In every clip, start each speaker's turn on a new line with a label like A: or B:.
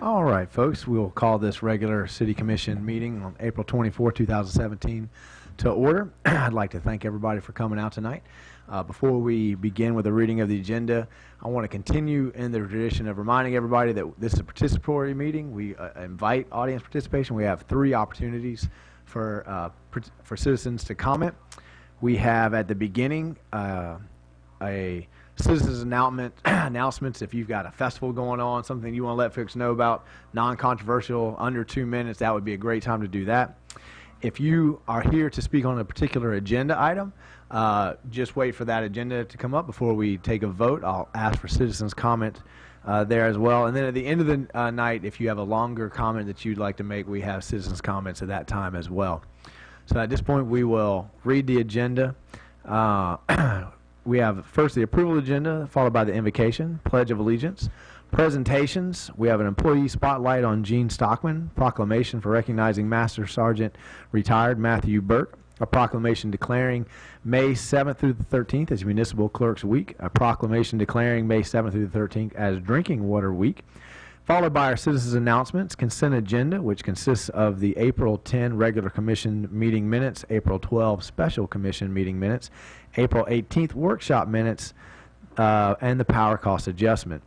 A: All right, folks, we'll call this regular City Commission meeting on April 24, 2017 to order. I'd like to thank everybody for coming out tonight. Before we begin with the reading of the agenda, I want to continue in the tradition of reminding everybody that this is a participatory meeting. We invite audience participation. We have 3 opportunities for citizens to comment. We have at the beginning a citizens announcements. If you've got a festival going on, something you want to let folks know about, non-controversial, under 2 minutes, that would be a great time to do that. If you are here to speak on a particular agenda item, just wait for that agenda to come up before we take a vote. I'll ask for citizens' comment there as well. And then at the end of the night, if you have a longer comment that you'd like to make, we have citizens' comments at that time as well. So at this point, we will read the agenda. We have first the approval agenda, followed by the invocation, pledge of allegiance, presentations. We have an employee spotlight on Gene Stockman, proclamation for recognizing Master Sergeant retired Matthew Burke, a proclamation declaring May 7th through the 13th as Municipal Clerks Week, a proclamation declaring May 7th through the 13th as Drinking Water Week, followed by our citizens' announcements, consent agenda, which consists of the April 10 regular commission meeting minutes, April 12 special commission meeting minutes, April 18th workshop minutes, and the power cost adjustment.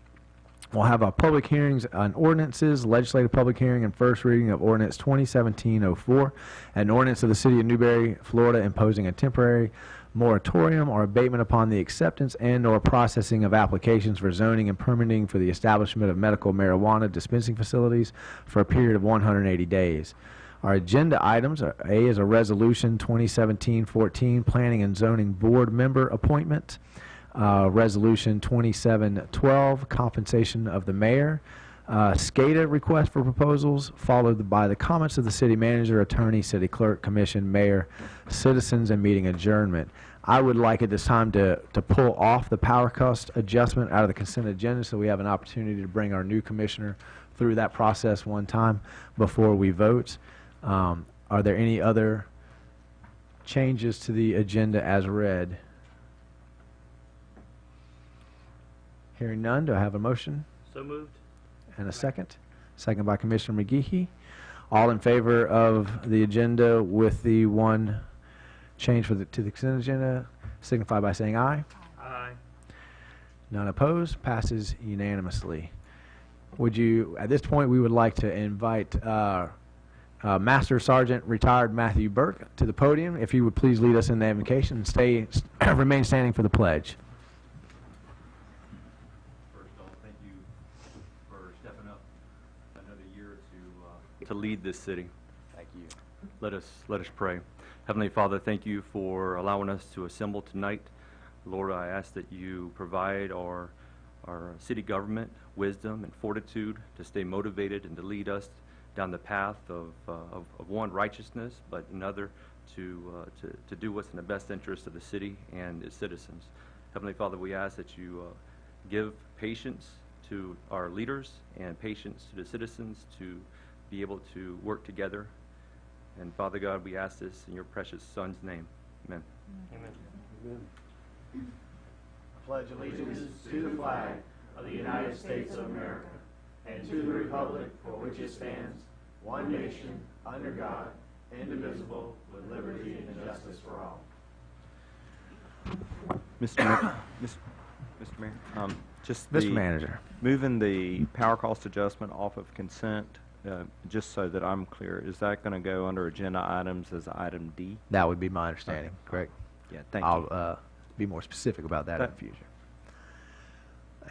A: We'll have our public hearings on ordinances, legislative public hearing and first reading of ordinance 2017-04, an ordinance of the City of Newberry, Florida, imposing a temporary moratorium or abatement upon the acceptance and or processing of applications for zoning and permitting for the establishment of medical marijuana dispensing facilities for a period of 180 days. Our agenda items are A is a resolution 2017-14 Planning and Zoning Board member appointment, resolution 2712 compensation of the mayor, SCADA request for proposals, followed by the comments of the city manager, attorney, city clerk, commission, mayor, citizens, and meeting adjournment. I would like at this time to pull off the power cost adjustment out of the consent agenda so we have an opportunity to bring our new commissioner through that process one time before we vote. Are there any other changes to the agenda as read? Hearing none, do I have a motion?
B: So moved.
A: And a second? Second by Commissioner McGehee. All in favor of the agenda with the one change to the consent agenda, signify by saying aye.
B: Aye.
A: None opposed. Passes unanimously. Would you, at this point, we would like to invite Master Sergeant retired Matthew Burke to the podium. If he would please lead us in the invocation and remain standing for the pledge.
B: To lead this city.
A: Thank you.
B: Let us pray. Heavenly Father, thank you for allowing us to assemble tonight. Lord, I ask that you provide our city government wisdom and fortitude to stay motivated and to lead us down the path of one, righteousness, but another to do what's in the best interest of the city and its citizens. Heavenly Father, we ask that you give patience to our leaders and patience to the citizens to be able to work together. And Father God, we ask this in your precious Son's name. Amen.
C: Amen.
A: Amen. I pledge allegiance to the flag of the United States of America and to the republic for which it stands, one nation, under God, indivisible, with liberty and justice for all.
C: Mr. Mayor,
A: Mr. Manager.
C: Moving the power cost adjustment off of consent, just so that I'm clear, is that going to go under agenda items as item D?
A: That would be my understanding, correct?
C: Yeah, thank you.
A: I'll be more specific about that in the future.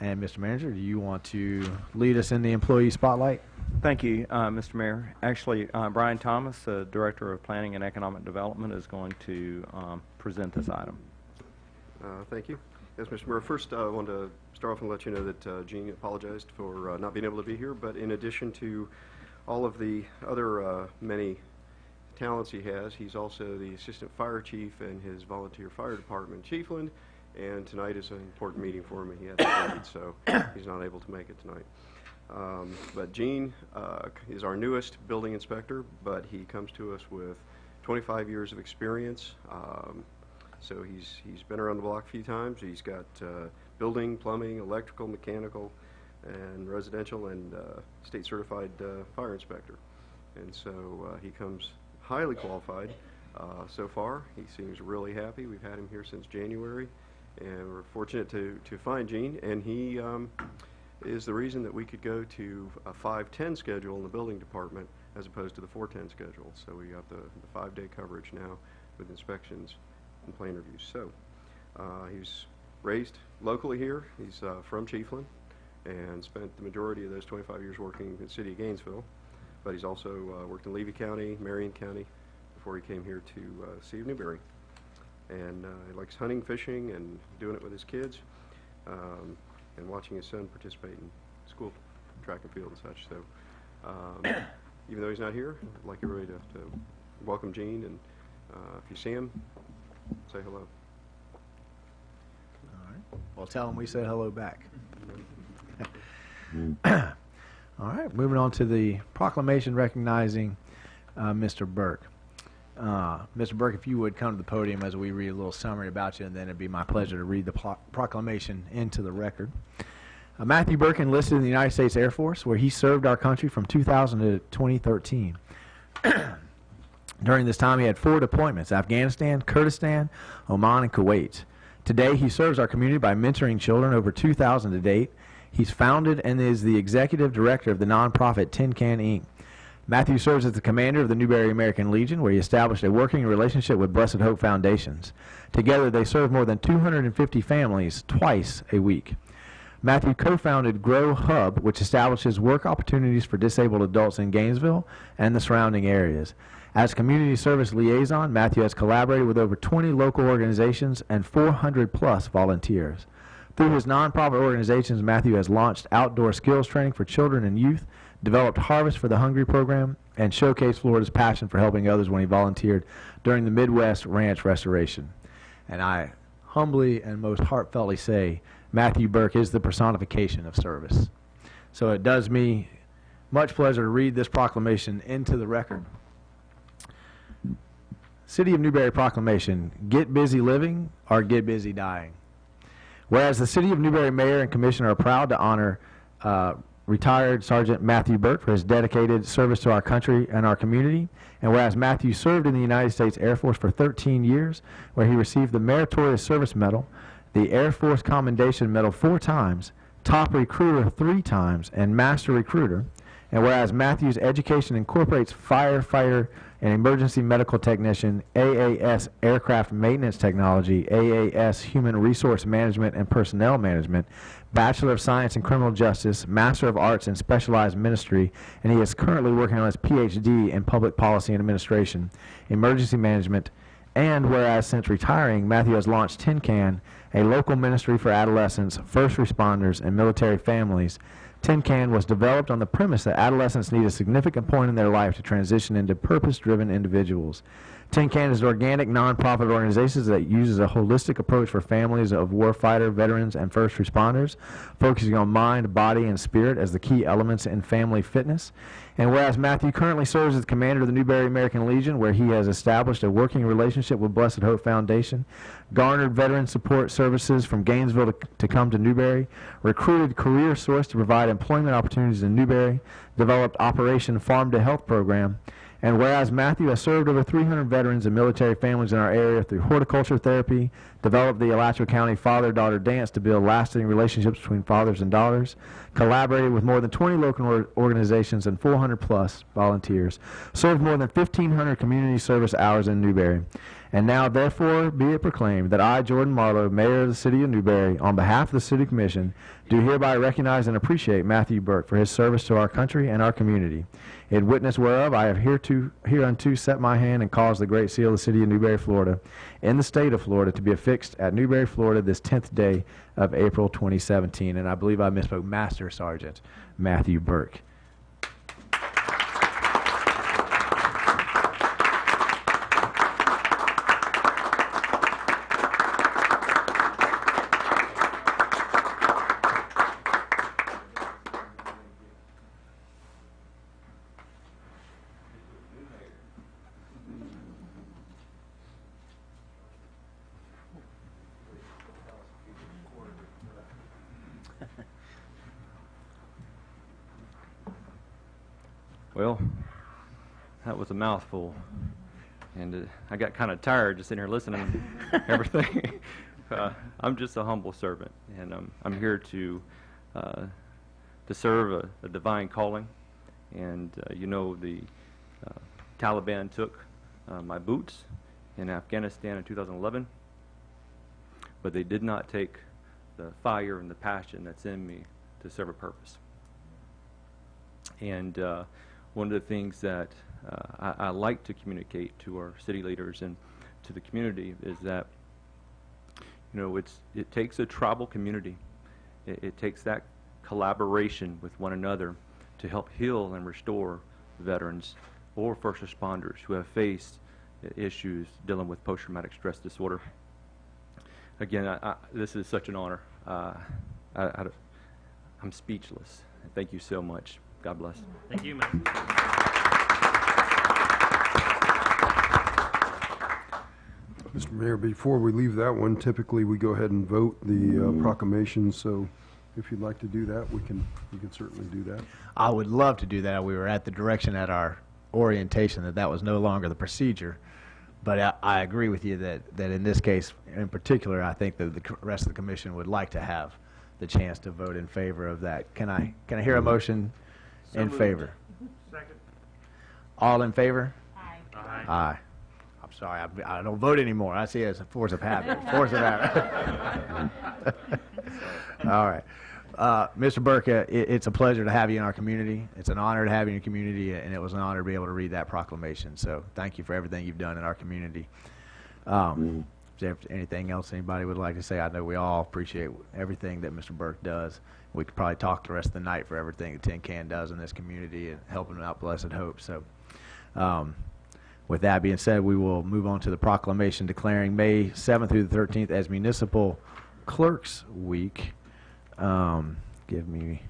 A: And Mr. Manager, do you want to lead us in the employee spotlight?
C: Thank you, Mr. Mayor. Actually, Brian Thomas, Director of Planning and Economic Development, is going to present this item.
D: Thank you. Yes, Mr. Mayor. First, I want to start off and let you know that Gene apologized for not being able to be here, but in addition to all of the other many talents he has, he's also the Assistant Fire Chief in his volunteer fire department, Chiefland, and tonight is an important meeting for him, and he has to lead, so he's not able to make it tonight. But Gene is our newest building inspector, but he comes to us with 25 years of experience. So he's been around the block a few times. He's got building, plumbing, electrical, mechanical, and residential and state certified fire inspector. And so he comes highly qualified so far. He seems really happy. We've had him here since January, and we're fortunate to find Gene, and he is the reason that we could go to a 5-10 schedule in the building department as opposed to the 4-10 schedule. So we got the 5-day coverage now with inspections and plan reviews. So he's raised locally here. He's from Chiefland and spent the majority of those 25 years working in the city of Gainesville. But he's also worked in Levy County, Marion County, before he came here to City of Newberry. And he likes hunting, fishing, and doing it with his kids, and watching his son participate in school track and field and such. So even though he's not here, I'd like everybody to welcome Gene, and if you see him, say hello.
A: All right. Well, tell him we said hello back. All right. Moving on to the proclamation recognizing Mr. Burke. Mr. Burke, if you would come to the podium as we read a little summary about you, and then it'd be my pleasure to read the proclamation into the record. Matthew Burke enlisted in the United States Air Force, where he served our country from 2000 to 2013. During this time, he had 4 deployments: Afghanistan, Kurdistan, Oman, and Kuwait. Today, he serves our community by mentoring children, over 2,000 to date. He's founded and is the executive director of the nonprofit Tin Can Inc. Matthew serves as the commander of the Newberry American Legion, where he established a working relationship with Blessed Hope Foundations. Together, they serve more than 250 families twice a week. Matthew co-founded Grow Hub, which establishes work opportunities for disabled adults in Gainesville and the surrounding areas. As community service liaison, Matthew has collaborated with over 20 local organizations and 400-plus volunteers. Through his nonprofit organizations, Matthew has launched outdoor skills training for children and youth, developed Harvest for the Hungry program, and showcased Florida's passion for helping others when he volunteered during the Midwest Ranch Restoration. And I humbly and most heartfeltly say, Matthew Burke is the personification of service. So it does me much pleasure to read this proclamation into the record. City of Newberry Proclamation: get busy living or get busy dying. Whereas the City of Newberry Mayor and Commissioner are proud to honor retired Sergeant Matthew Burke for his dedicated service to our country and our community, and whereas Matthew served in the United States Air Force for 13 years, where he received the Meritorious Service Medal, the Air Force Commendation Medal 4 times, Top Recruiter 3 times, and Master Recruiter, and whereas Matthew's education incorporates firefighter and emergency medical technician, AAS aircraft maintenance technology, AAS human resource management and personnel management, Bachelor of Science in Criminal Justice, Master of Arts in Specialized Ministry, and he is currently working on his PhD in Public Policy and Administration, Emergency Management, and whereas since retiring, Matthew has launched Tin Can, a local ministry for adolescents, first responders, and military families. Tin Can was developed on the premise that adolescents need a significant point in their life to transition into purpose-driven individuals. Tin Can is an organic, nonprofit organization that uses a holistic approach for families of warfighter, veterans, and first responders, focusing on mind, body, and spirit as the key elements in family fitness. And whereas Matthew currently serves as commander of the Newberry American Legion, where he has established a working relationship with Blessed Hope Foundation, garnered veteran support services from Gainesville to come to Newberry, recruited Career Source to provide employment opportunities in Newberry, developed Operation Farm to Health program, and whereas Matthew has served over 300 veterans and military families in our area through horticulture therapy, developed the Alachua County Father-Daughter Dance to build lasting relationships between fathers and daughters, collaborated with more than 20 local organizations and 400-plus volunteers, served more than 1,500 community service hours in Newberry. And now, therefore, be it proclaimed that I, Jordan Marlowe, Mayor of the City of Newberry, on behalf of the City Commission, do hereby recognize and appreciate Matthew Burke for his service to our country and our community. In witness whereof, I have hereunto set my hand and caused the great seal of the City of Newberry, Florida, in the state of Florida, to be affixed at Newberry, Florida, this 10th day of April 2017. And I believe I misspoke, Master Sergeant Matthew Burke.
B: Well, that was a mouthful. And I got kind of tired just sitting here listening to everything. I'm just a humble servant, and I'm here to serve a divine calling. And the Taliban took my boots in Afghanistan in 2011, but they did not take the fire and the passion that's in me to serve a purpose. And one of the things that I like to communicate to our city leaders and to the community is that, it takes a tribal community. It takes that collaboration with one another to help heal and restore veterans or first responders who have faced issues dealing with post-traumatic stress disorder. Again, this is such an honor. I'm speechless. Thank you so much. God bless.
E: Thank you, man.
F: Mr. Mayor, before we leave that one, typically we go ahead and vote the proclamation, so if you'd like to do that, we can certainly do that.
A: I would love to do that. We were at the direction at our orientation that was no longer the procedure. But I agree with you that in this case in particular, I think that the rest of the commission would like to have the chance to vote in favor of that. Can I hear a motion in favor?
E: Second.
A: All in favor?
G: Aye.
E: Aye.
A: Aye. I'm sorry, I don't vote anymore. I see it as a force of habit. Force of habit. All right. Mr. Burke, it's a pleasure to have you in our community. It's an honor to have you in your community, and it was an honor to be able to read that proclamation. So thank you for everything you've done in our community. Is there anything else anybody would like to say? I know we all appreciate everything that Mr. Burke does. We could probably talk the rest of the night for everything that Tin Can does in this community and helping out Blessed Hope. So with that being said, we will move on to the proclamation declaring May 7th through the 13th as Municipal Clerks Week. Give me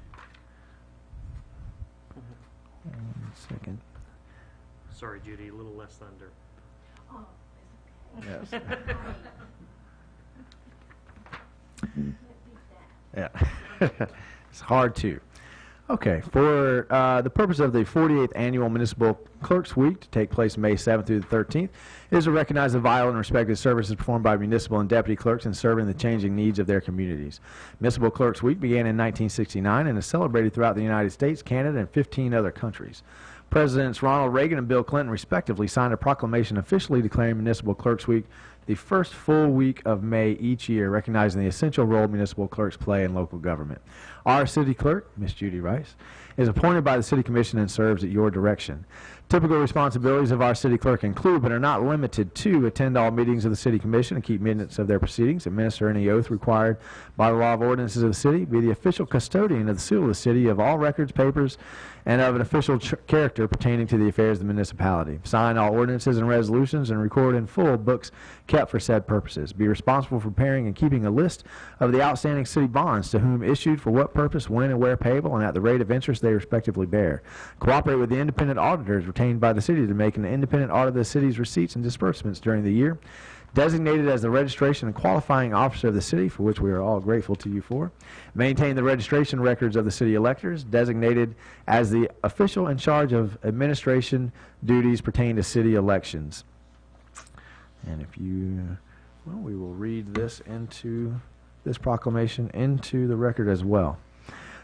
A: 1 second.
E: Sorry, Judy, a little less thunder.
G: Oh,
A: Yes.
G: it's okay.
A: Yeah. It's hard to. Okay, for the purpose of the 48th Annual Municipal Clerks Week to take place May 7th through the 13th, is to recognize the vital and respected services performed by municipal and deputy clerks in serving the changing needs of their communities. Municipal Clerks Week began in 1969 and is celebrated throughout the United States, Canada, and 15 other countries. Presidents Ronald Reagan and Bill Clinton respectively signed a proclamation officially declaring Municipal Clerks Week the first full week of May each year, recognizing the essential role municipal clerks play in local government. Our city clerk, Ms. Judy Rice, is appointed by the City Commission and serves at your direction. Typical responsibilities of our city clerk include, but are not limited to, attend all meetings of the City Commission and keep minutes of their proceedings, administer any oath required by the law of ordinances of the city, be the official custodian of the seal of the city of all records, papers, and of an official character pertaining to the affairs of the municipality, sign all ordinances and resolutions, and record in full books kept for said purposes, be responsible for preparing and keeping a list of the outstanding city bonds to whom issued, for what purpose, when and where payable, and at the rate of interest they respectively bear, cooperate with the independent auditors retained by the city to make an independent audit of the city's receipts and disbursements during the year, designated as the registration and qualifying officer of the city, for which we are all grateful to you for, maintain the registration records of the city electors, designated as the official in charge of administration duties pertaining to city elections. And if you, well, we will read this proclamation into the record as well.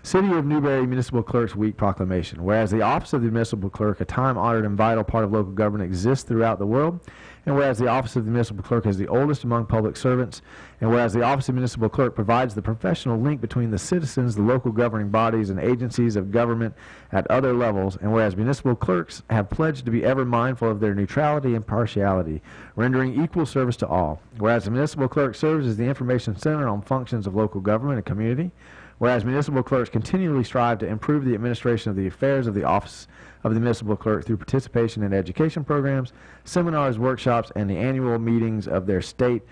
A: City of Newberry Municipal Clerks Week Proclamation. Whereas the office of the municipal clerk, a time-honored and vital part of local government, exists throughout the world, and whereas the office of the municipal clerk is the oldest among public servants, and whereas the office of municipal clerk provides the professional link between the citizens, the local governing bodies, and agencies of government at other levels, and whereas municipal clerks have pledged to be ever mindful of their neutrality and impartiality, rendering equal service to all, whereas the municipal clerk serves as the information center on functions of local government and community, whereas municipal clerks continually strive to improve the administration of the affairs of the office of the municipal clerk through participation in education programs, seminars, workshops, and the annual meetings of their state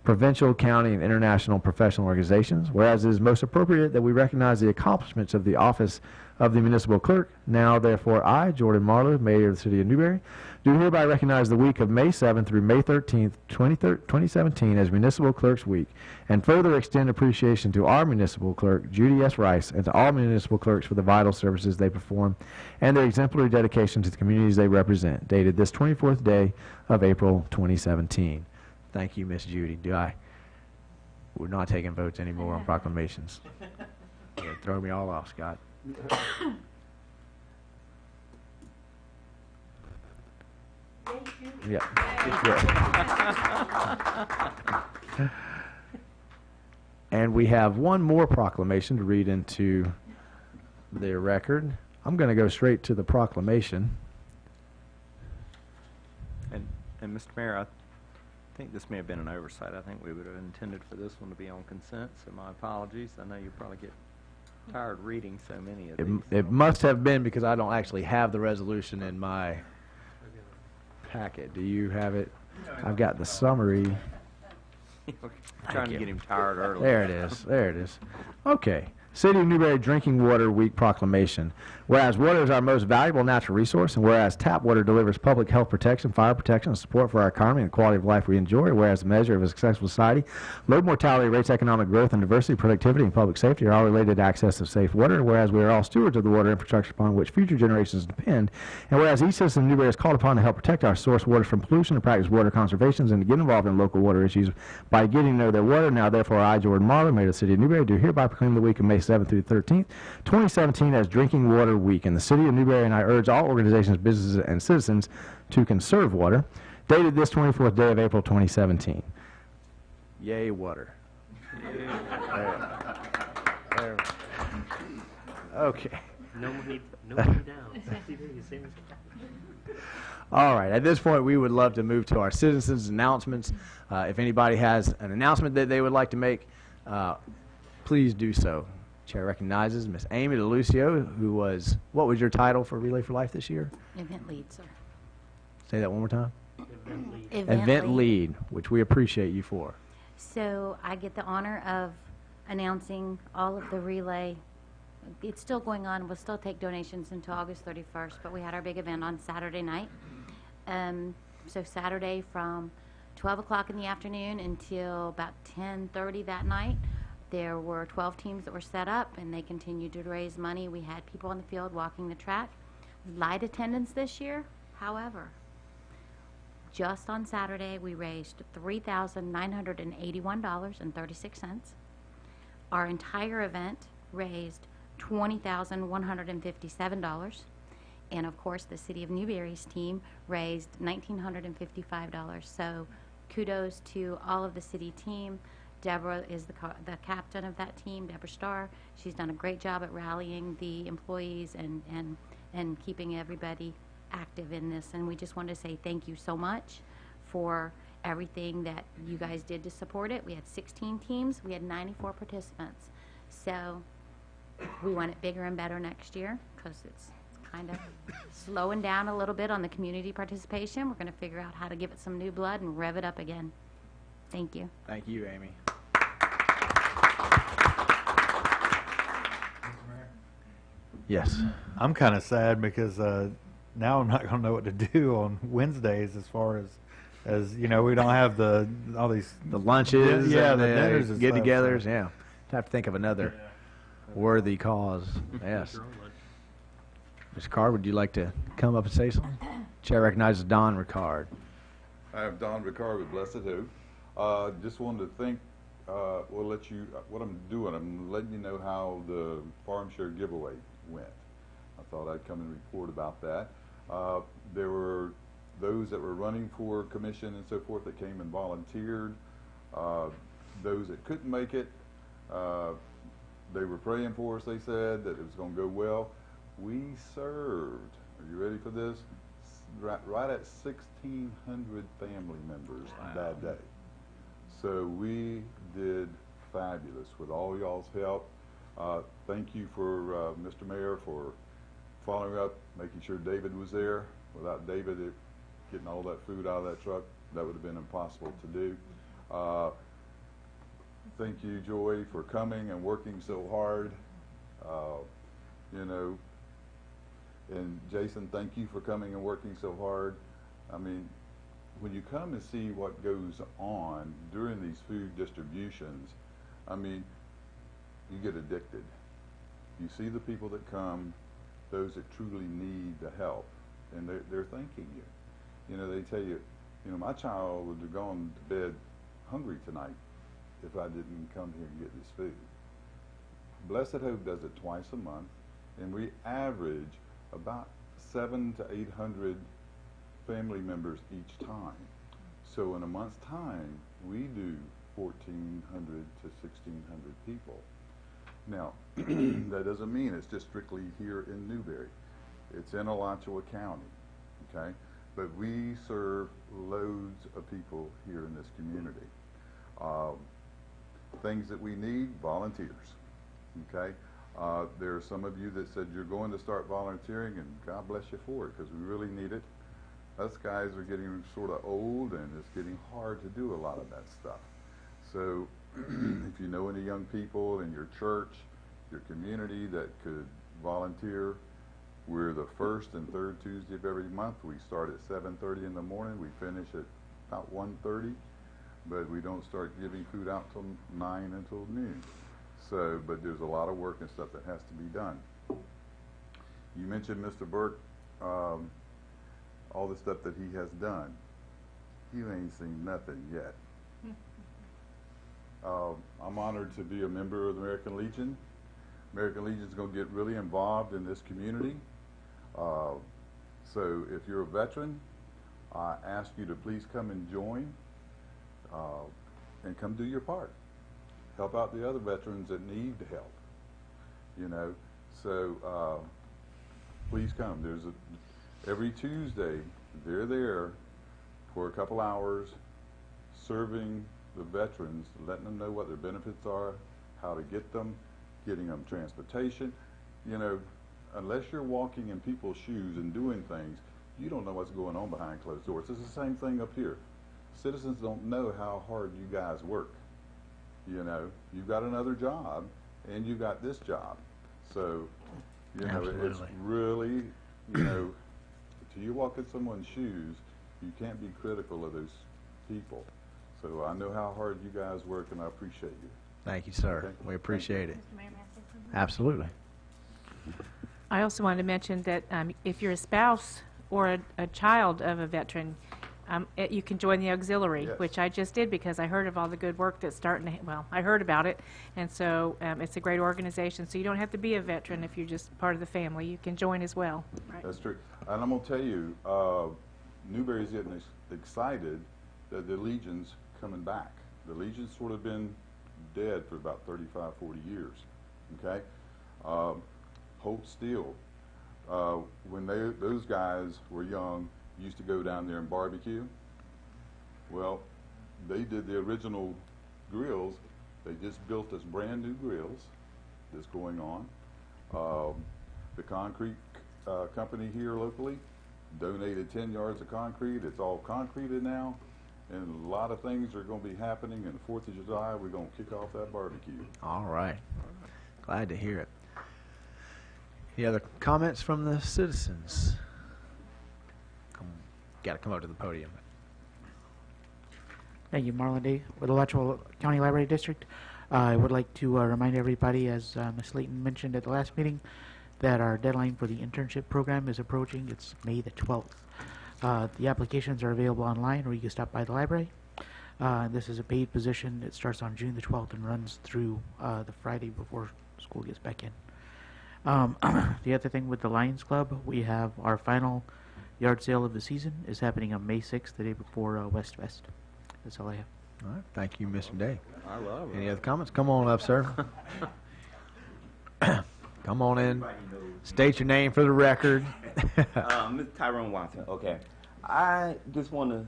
A: provincial, county, and international professional organizations. Whereas it is most appropriate that we recognize the accomplishments of the office of the municipal clerk. Now, therefore, I, Jordan Marlowe, Mayor of the City of Newberry, do hereby recognize the week of May 7th through May 13th, 2017 as Municipal Clerks Week, and further extend appreciation to our municipal clerk, Judy S. Rice, and to all municipal clerks for the vital services they perform and their exemplary dedication to the communities they represent, dated this 24th day of April 2017. Thank you, Miss Judy. We're not taking votes anymore on proclamations. Yeah, throw me all off, Scott. Yeah. Yeah. And we have one more proclamation to read into the record. I'm going to go straight to the proclamation.
C: And Mr. Mayor, I think this may have been an oversight. I think we would have intended for this one to be on consent, so my apologies. I know you probably get tired reading so many of these.
A: It must have been because I don't actually have the resolution in my packet. Do you have it? I've got the summary.
C: Trying to
A: you.
C: get him tired early.
A: There it is. There it is. Okay. City of Newberry Drinking Water Week Proclamation. Whereas water is our most valuable natural resource, and whereas tap water delivers public health protection, fire protection, and support for our economy and the quality of life we enjoy, whereas the measure of a successful society, low mortality rates, economic growth, and diversity, productivity, and public safety are all related to access to safe water, whereas we are all stewards of the water infrastructure upon which future generations depend, and whereas each citizen of Newberry is called upon to help protect our source water from pollution and practice water conservation and to get involved in local water issues by getting to know their water. Now, therefore, I, Jordan Marlowe, Mayor of the City of Newberry, do hereby proclaim the week of May 7th through 13th, 2017 as Drinking Water Week in the City of Newberry, and I urge all organizations, businesses, and citizens to conserve water, dated this 24th day of April 2017. Yay, water. There. Okay.
E: No money down. 60 days, same as
A: All right. At this point, we would love to move to our citizens' announcements. If anybody has an announcement that they would like to make, please do so. Chair recognizes Miss Amy DeLucio, who was, what was your title for Relay for Life this year?
G: Event lead, sir.
A: Say that one more time.
E: event lead.
A: Event lead, which we appreciate you for.
G: So I get the honor of announcing all of the relay. It's still going on. We'll still take donations until August 31st, but we had our big event on Saturday night. So Saturday from 12 o'clock in the afternoon until about 10:30 that night, there were 12 teams that were set up, and they continued to raise money. We had people on the field walking the track. Light attendance this year, however, just on Saturday, we raised $3,981.36. Our entire event raised $20,157. And of course, the City of Newberry's team raised $1,955. So kudos to all of the city team. Deborah is the captain of that team, Deborah Starr. She's done a great job at rallying the employees and keeping everybody active in this. And we just wanted to say thank you so much for everything that you guys did to support it. We had 16 teams. We had 94 participants. So we want it bigger and better next year because it's kind of slowing down a little bit on the community participation. We're going to figure out how to give it some new blood and rev it up again. Thank you.
A: Thank you, Amy. Yes.
H: I'm kind of sad because now I'm not going to know what to do on Wednesdays as far as we don't have all these
A: The lunches,
H: Yeah,
A: and
H: the dinners and stuff,
A: get-togethers.
H: so.
A: Yeah, have to think of another worthy cause. Yes.
E: Your own lunch.
A: Mr. Carr, would you like to come up and say something? Chair recognizes Don Ricard.
I: I am Don Ricard with Blessed Hope. Just wanted to thank, what I'm doing, I'm letting you know how the farm share giveaway went. I thought I'd come and report about that. There were those that were running for commission and so forth that came and volunteered. Those that couldn't make it, they were praying for us, they said, that it was going to go well. We served, are you ready for this? Right at 1,600 family members that day. So we did fabulous with all y'all's help. Thank you for Mr. Mayor for following up, making sure David was there. Without David getting all that food out of that truck, that would have been impossible to do. thank you, Joy, for coming and working so hard. You know, and Jason, thank you for coming and working so hard. I mean, when you come and see what goes on during these food distributions, I mean, you get addicted. You see the people that come, those that truly need the help, and they're thanking you. You know, they tell you, you know, my child would have gone to bed hungry tonight if I didn't come here and get this food. Blessed Hope does it twice a month, and we average about 700 to 800 family members each time. So in a month's time, we do 1,400 to 1,600 people. Now, that doesn't mean it's just strictly here in Newberry. It's in Alachua County, okay? But we serve loads of people here in this community. Things that we need, volunteers, okay? There are some of you that said you're going to start volunteering, and God bless you for it, because we really need it. Us guys are getting sort of old, and it's getting hard to do a lot of that stuff. So if you know any young people in your church, your community that could volunteer, we're the first and third Tuesday of every month. We start at 7:30 in the morning. We finish at about 1:30, but we don't start giving food out till 9 until noon. So, but there's a lot of work and stuff that has to be done. You mentioned Mr. Burke, all the stuff that he has done. You ain't seen nothing yet. I'm honored to be a member of the American Legion. American Legion is going to get really involved in this community. So if you're a veteran, I ask you to please come and join and come do your part. Help out the other veterans that need help, you know. So please come. Every Tuesday, they're there for a couple hours serving the veterans, letting them know what their benefits are, how to get them, getting them transportation. You know, unless you're walking in people's shoes and doing things, you don't know what's going on behind closed doors. It's the same thing up here. Citizens don't know how hard you guys work. You know, you've got another job, and you've got this job. So, you know, it's really, you know, till you walk in someone's shoes, you can't be critical of those people. So I know how hard you guys work, and I appreciate you.
A: Thank you, sir.
I: Okay.
A: We appreciate it.
G: Mr. Mayor, may I say something?
A: Absolutely.
J: I also wanted to mention that if you're a spouse or a child of a veteran, you can join the auxiliary,
I: Yes.
J: which I just did because I heard of all the good work that's starting to, well, I heard about it, and so it's a great organization. So you don't have to be a veteran if you're just part of the family. You can join as well. Right.
I: That's true. And I'm going to tell you, Newberry's getting excited that the Legion's coming back. The Legion's sort of been dead for about 35, 40 years, okay? Holt Steel, when those guys were young, used to go down there and barbecue. Well, they did the original grills. They just built this brand new grills that's going on. The concrete company here locally donated 10 yards of concrete. It's all concreted now, and a lot of things are going to be happening. And the 4th of July, we're going to kick off that barbecue.
A: All right. Glad to hear it. Any other comments from the citizens? Got to come up to the podium.
K: Thank you, Marlon Day with Alachua County Library District. I would like to remind everybody, as Ms. Layton mentioned at the last meeting, that our deadline for the internship program is approaching. It's May the 12th. The applications are available online, or you can stop by the library. This is a paid position. It starts on June the 12th and runs through the Friday before school gets back in. The other thing with the Lions Club, we have our final yard sale of the season is happening on May 6th, the day before West Fest. That's all I have.
A: All right. Thank you, Mr. Day.
C: I love
A: Any other comments? Come on up, sir. Come on in. State your name for the record.
L: Mr. Tyrone Watson. Okay. I just want to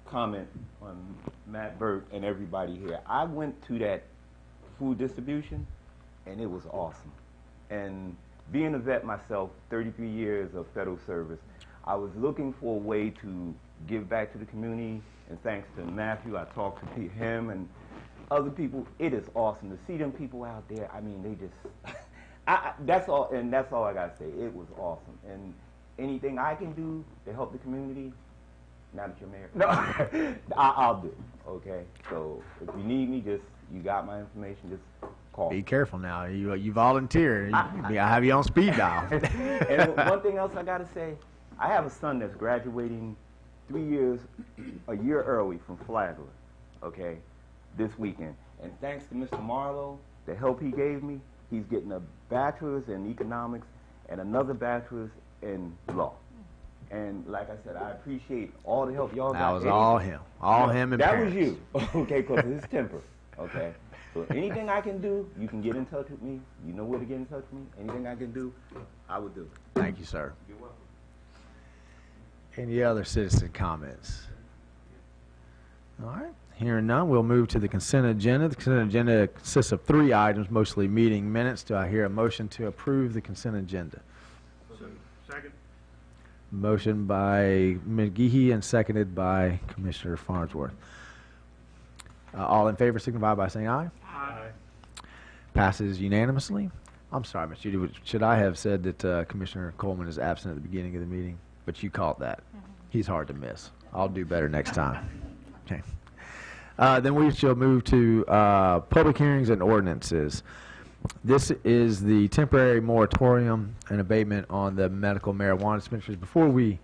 L: comment on Matt Burke and everybody here. I went to that food distribution, and it was awesome. And being a vet myself, 33 years of federal service, I was looking for a way to give back to the community. And thanks to Matthew, I talked to him, and other people, it is awesome to see them people out there. I mean, they just, that's all, and that's all I gotta say. It was awesome, and anything I can do to help the community, now that you're married, no, I'll do. Okay, so if you need me, you got my information. Just call.
A: Be careful now. You volunteer. I have you on speed dial.
L: And one thing else I gotta say, I have a son that's graduating 3 years, a year early from Flagler. Okay, this weekend, and thanks to Mr. Marlowe, the help he gave me, he's getting a bachelor's in economics and another bachelor's in law. And like I said, I appreciate all the help y'all got.
A: That was all him. All him and
L: that
A: parents.
L: was you, okay, because of his temper, okay? So anything I can do, you can get in touch with me. You know where to get in touch with me. Anything I can do, I will do.
A: Thank you, sir.
L: You're welcome.
A: Any other citizen comments? All right. Hearing none, we'll move to the consent agenda. The consent agenda consists of 3 items, mostly meeting minutes. Do I hear a motion to approve the consent agenda?
E: Second.
A: Motion by McGehee and seconded by Commissioner Farnsworth. All in favor signify by saying aye.
E: Aye.
A: Passes unanimously. I'm sorry, Ms. Judy. Should I have said that Commissioner Coleman is absent at the beginning of the meeting? But you caught that. He's hard to miss. I'll do better next time. Okay. Then we shall move to public hearings and ordinances. This is the temporary moratorium and abatement on the medical marijuana dispensaries. Before we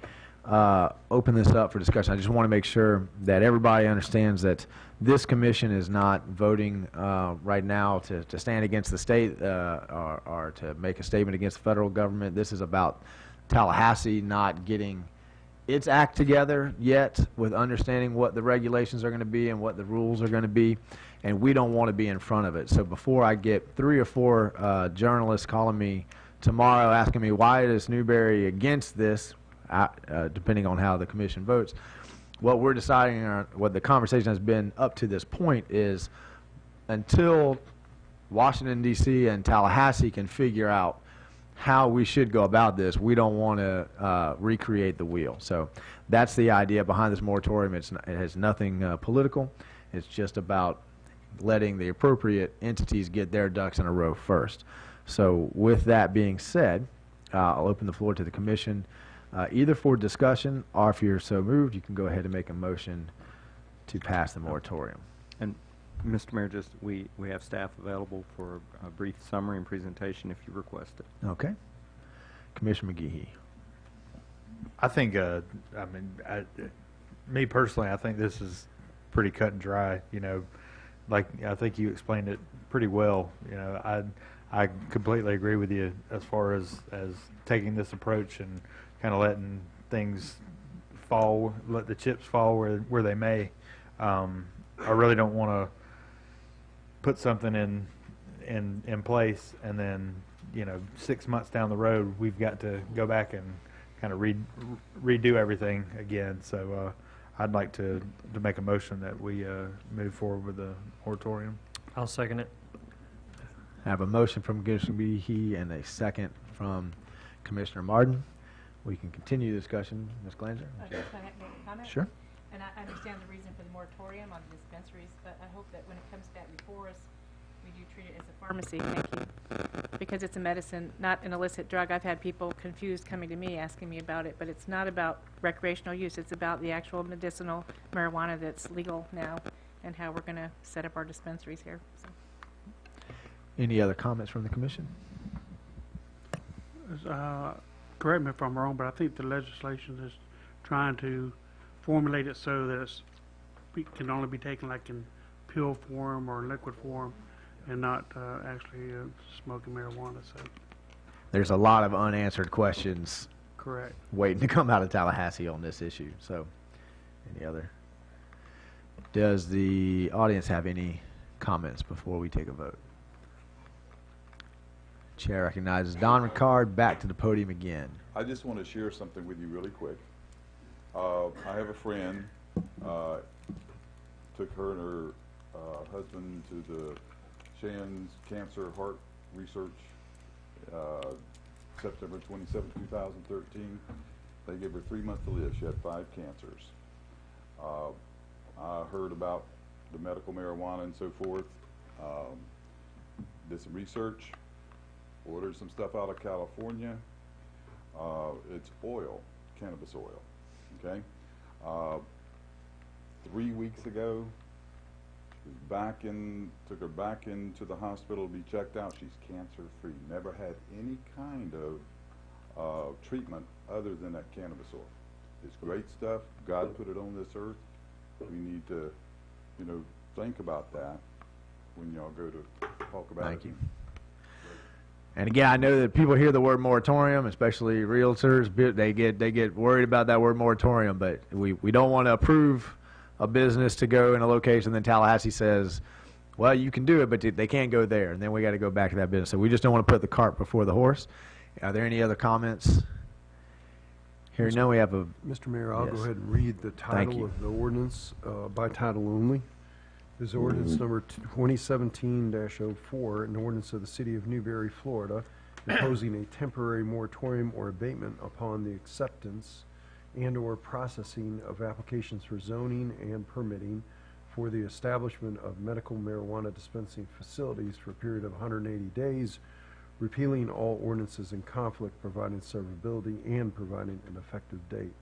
A: open this up for discussion, I just want to make sure that everybody understands that this commission is not voting right now to stand against the state or to make a statement against the federal government. This is about Tallahassee not getting its act together yet with understanding what the regulations are going to be and what the rules are going to be, and we don't want to be in front of it. So before I get 3 or 4 journalists calling me tomorrow asking me why is Newberry against this, depending on how the commission votes, what we're deciding, what the conversation has been up to this point is until Washington, D.C. and Tallahassee can figure out how we should go about this, we don't want to recreate the wheel. So that's the idea behind this moratorium. It has nothing political. It's just about letting the appropriate entities get their ducks in a row first. So with that being said, I'll open the floor to the commission, either for discussion or if you're so moved, you can go ahead and make a motion to pass the moratorium.
C: And Mr. Mayor, just we have staff available for a brief summary and presentation if you request it.
A: Okay. Commissioner McGehee.
H: I think, me personally, I think this is pretty cut and dry. You know, like I think you explained it pretty well. You know, I completely agree with you as far as taking this approach and kind of letting things fall, let the chips fall where they may. I really don't want to put something in place and then, you know, 6 months down the road we've got to go back and kind of redo everything again. So I'd like to make a motion that we move forward with the moratorium.
E: I'll second it.
A: I have a motion from Commissioner McGehee and a second from Commissioner Martin. We can continue the discussion. Ms. Glanzer?
J: Can I make a comment?
A: Sure.
J: And I understand the reason for the moratorium on the dispensaries, but I hope that when it comes back before us, we do treat it as a pharmacy. Thank you. Because it's a medicine, not an illicit drug. I've had people confused coming to me asking me about it, but it's not about recreational use. It's about the actual medicinal marijuana that's legal now and how we're going to set up our dispensaries here. So.
A: Any other comments from the commission?
M: Correct me if I'm wrong, but I think the legislation is trying to formulate it so that it can only be taken like in pill form or liquid form and not actually smoking marijuana. So
A: There's a lot of unanswered questions
M: correct.
A: waiting to come out of Tallahassee on this issue. So any other? Does the audience have any comments before we take a vote? Chair recognizes Don Ricard. Back to the podium again.
I: I just want to share something with you really quick. I have a friend, took her and her husband to the Shands Cancer Heart Research, September 27, 2013. They gave her 3 months to live. She had 5 cancers. I heard about the medical marijuana and so forth. Did some research, ordered some stuff out of California. It's oil, cannabis oil, okay? 3 weeks ago, she was took her back into the hospital to be checked out. She's cancer-free, never had any kind of treatment other than that cannabis oil. It's great stuff. God put it on this earth. We need to, you know, think about that when y'all go to talk about it.
A: Thank you. And again, I know that people hear the word moratorium, especially realtors, they get worried about that word moratorium, but we don't want to approve a business to go in a location, then Tallahassee says, well, you can do it, but they can't go there, and then we got to go back to that business. So we just don't want to put the cart before the horse. Are there any other comments? Here, now we have a...
F: Mr. Mayor, I'll
A: Yes.
F: go ahead and read the
A: Thank
F: title
A: you.
F: of the ordinance by title only. This is ordinance number 2017-04, an ordinance of the City of Newberry, Florida, imposing a temporary moratorium or abatement upon the acceptance and/or processing of applications for zoning and permitting for the establishment of medical marijuana dispensing facilities for a period of 180 days, repealing all ordinances in conflict, providing severability, and providing an effective date.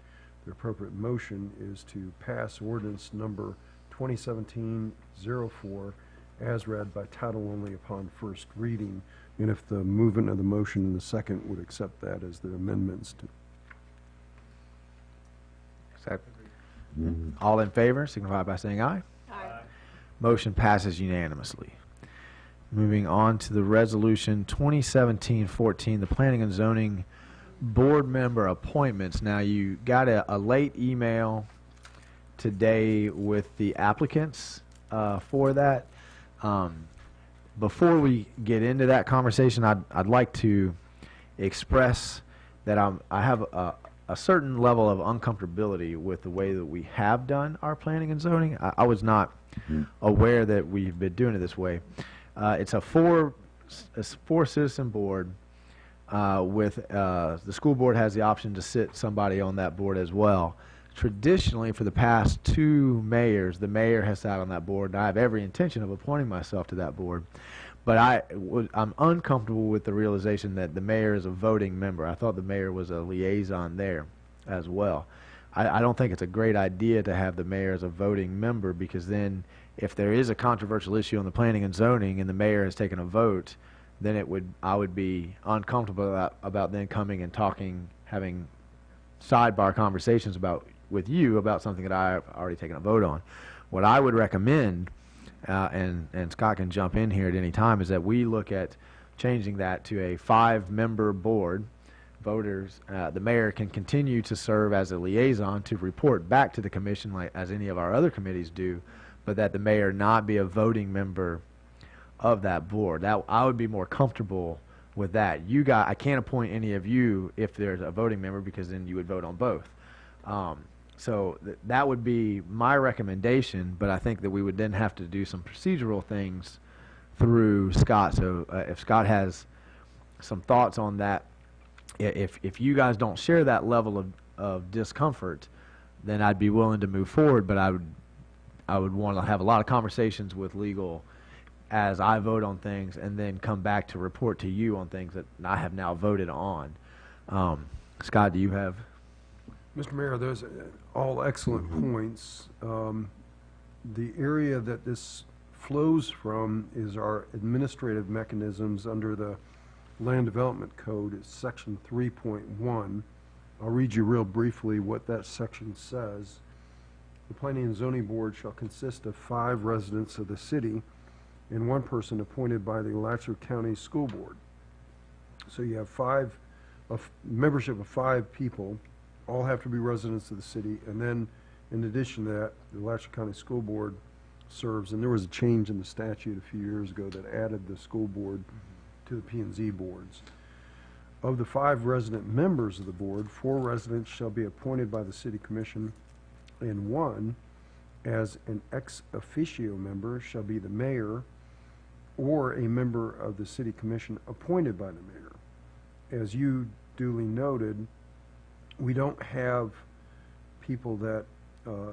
F: The appropriate motion is to pass ordinance number 2017-04 as read by title only upon first reading, and if the movement of the motion in the second would accept that as the amendments to.
A: All in favor, signify by saying aye.
J: Aye.
A: Motion passes unanimously. Moving on to the resolution 2017-14, the Planning and Zoning Board Member Appointments. Now, you got a late email today with the applicants for that. Before we get into that conversation, I'd like to express that I have a certain level of uncomfortability with the way that we have done our planning and zoning. I was not aware that we've been doing it this way. It's a four citizen board with the school board has the option to sit somebody on that board as well. Traditionally, for the past 2 mayors, the mayor has sat on that board, and I have every intention of appointing myself to that board. But I'm uncomfortable with the realization that the mayor is a voting member. I thought the mayor was a liaison there as well. I don't think it's a great idea to have the mayor as a voting member, because then if there is a controversial issue on the planning and zoning and the mayor has taken a vote, then I would be uncomfortable about then coming and talking, having sidebar conversations with you about something that I've already taken a vote on. What I would recommend, and Scott can jump in here at any time, is that we look at changing that to a 5-member board. Voters, the mayor can continue to serve as a liaison to report back to the commission like as any of our other committees do, but that the mayor not be a voting member of that board. That I would be more comfortable with that. I can't appoint any of you if there's a voting member, because then you would vote on both. So that would be my recommendation, but I think that we would then have to do some procedural things through Scott. So if Scott has some thoughts on that, if you guys don't share that level of discomfort, then I'd be willing to move forward, but I would want to have a lot of conversations with legal as I vote on things, and then come back to report to you on things that I have now voted on. Scott, do you have?
F: Mr. Mayor, those all excellent points. The area that this flows from is our administrative mechanisms under the Land Development Code. It's section 3.1. I'll read you real briefly what that section says. The Planning and Zoning Board shall consist of 5 residents of the city and 1 person appointed by the Alachua County School Board. So you have membership of 5 people, all have to be residents of the city, and then in addition to that, the Alachua County School Board serves, and there was a change in the statute a few years ago that added the school board to the P&Z boards. Of the 5 resident members of the board, 4 residents shall be appointed by the city commission, and 1 as an ex officio member shall be the mayor or a member of the city commission appointed by the mayor. As you duly noted, we don't have people that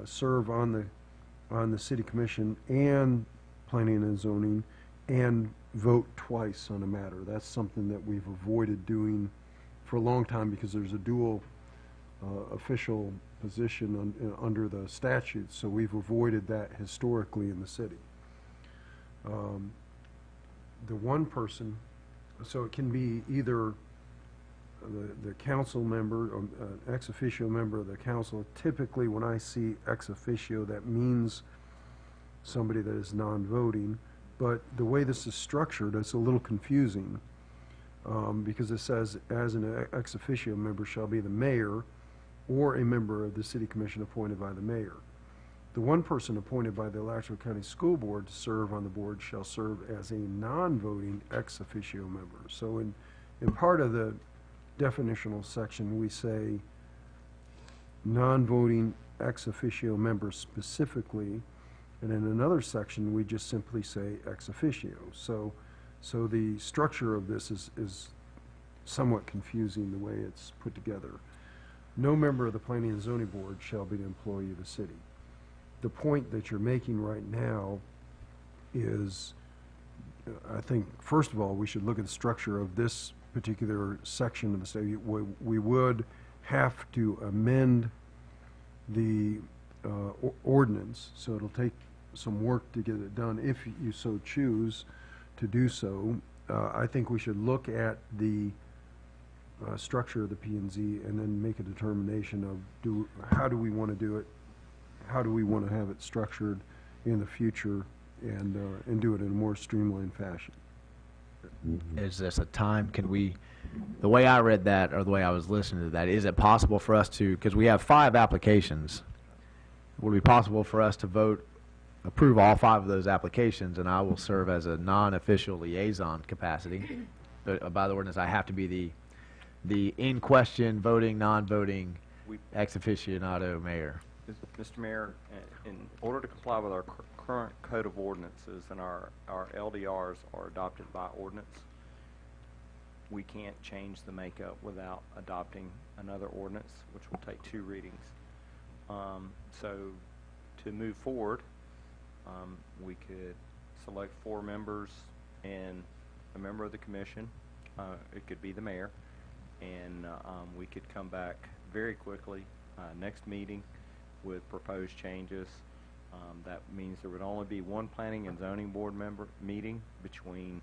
F: serve on the on the city commission and planning and zoning and vote twice on a matter. That's something that we've avoided doing for a long time because there's a dual official position under the statutes, so we've avoided that historically in the city. The one person, so it can be either the council member, or ex officio member of the council. Typically, when I see ex officio, that means somebody that is non-voting. But the way this is structured, it's a little confusing because it says, as an ex officio member shall be the mayor or a member of the city commission appointed by the mayor. The one person appointed by the Alachua County School Board to serve on the board shall serve as a non-voting ex officio member. So in part of the definitional section, we say non-voting ex officio members specifically, and in another section, we just simply say ex officio. So the structure of this is somewhat confusing the way it's put together. No member of the Planning and Zoning Board shall be an employee of the city. The point that you're making right now is, I think, first of all, we should look at the structure of this particular section of the statute. We would have to amend the ordinance, so it'll take some work to get it done if you so choose to do so. I think we should look at the structure of the P&Z and then make a determination of how do we want to do it, how do we want to have it structured in the future, and do it in a more streamlined fashion.
A: Is this a time, the way I read that, or the way I was listening to that, is it possible for us to, because we have 5 applications, would it be possible for us to approve all 5 of those applications, and I will serve as a non-official liaison capacity? But by the ordinance, I have to be the in-question voting, non-voting ex aficionado mayor.
C: Mr. Mayor, in order to comply with our current code of ordinances and our LDRs are adopted by ordinance, we can't change the makeup without adopting another ordinance, which will take 2 readings. So to move forward, we could select 4 members and a member of the commission. It could be the mayor, and we could come back very quickly next meeting with proposed changes. That means there would only be 1 planning and zoning board member meeting between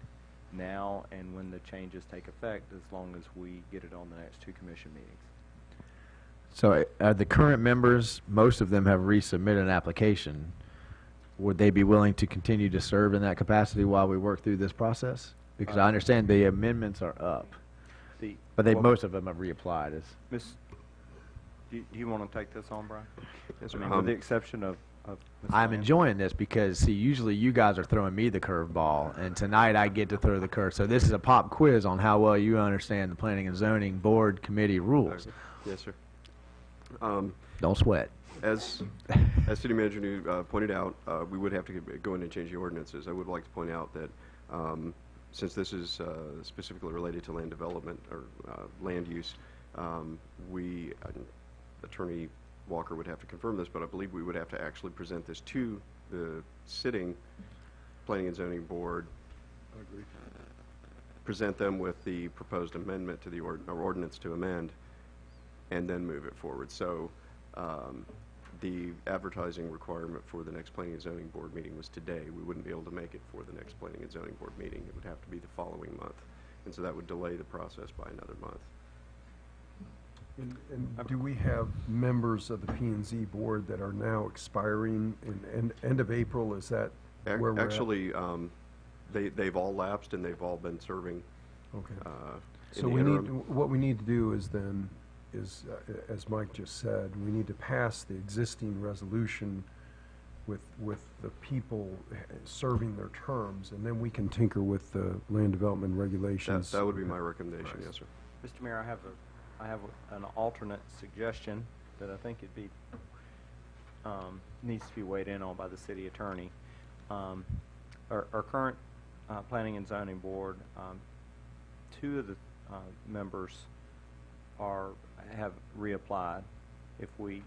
C: now and when the changes take effect, as long as we get it on the next 2 commission meetings.
A: So the current members, most of them have resubmitted an application. Would they be willing to continue to serve in that capacity while we work through this process? Because I understand the amendments are up, but most of them have reapplied.
C: Do you want to take this on, Brian?
D: Yes,
C: I
D: sir.
C: mean, with the exception of Mr.
A: I'm
C: Lamb.
A: enjoying this because, see, usually you guys are throwing me the curveball, and tonight I get to throw the curve. So this is a pop quiz on how well you understand the Planning and Zoning Board Committee rules.
D: Yes, sir.
A: Don't sweat.
D: As City Manager New pointed out, we would have to go in and change the ordinances. I would like to point out that since this is specifically related to land development or land use, Attorney Walker would have to confirm this, but I believe we would have to actually present this to the sitting Planning and Zoning Board.
F: I agree.
D: Present them with the proposed amendment to the ordinance to amend, and then move it forward. So the advertising requirement for the next Planning and Zoning Board meeting was today. We wouldn't be able to make it for the next Planning and Zoning Board meeting. It would have to be the following month, and so that would delay the process by another month.
F: And do we have members of the P&Z board that are now expiring in end of April? Is that where we're at?
D: Actually, they've all lapsed and they've all been serving.
F: Okay.
D: In
F: So
D: the
F: we
D: interim.
F: what we need to do is then, as Mike just said, we need to pass the existing resolution with the people serving their terms, and then we can tinker with the land development regulations.
D: That would be my recommendation, yes, sir.
C: Mr. Mayor, I have an alternate suggestion that I think it'd be needs to be weighed in on by the city attorney. Our current Planning and Zoning Board, 2 of the members have reapplied. If we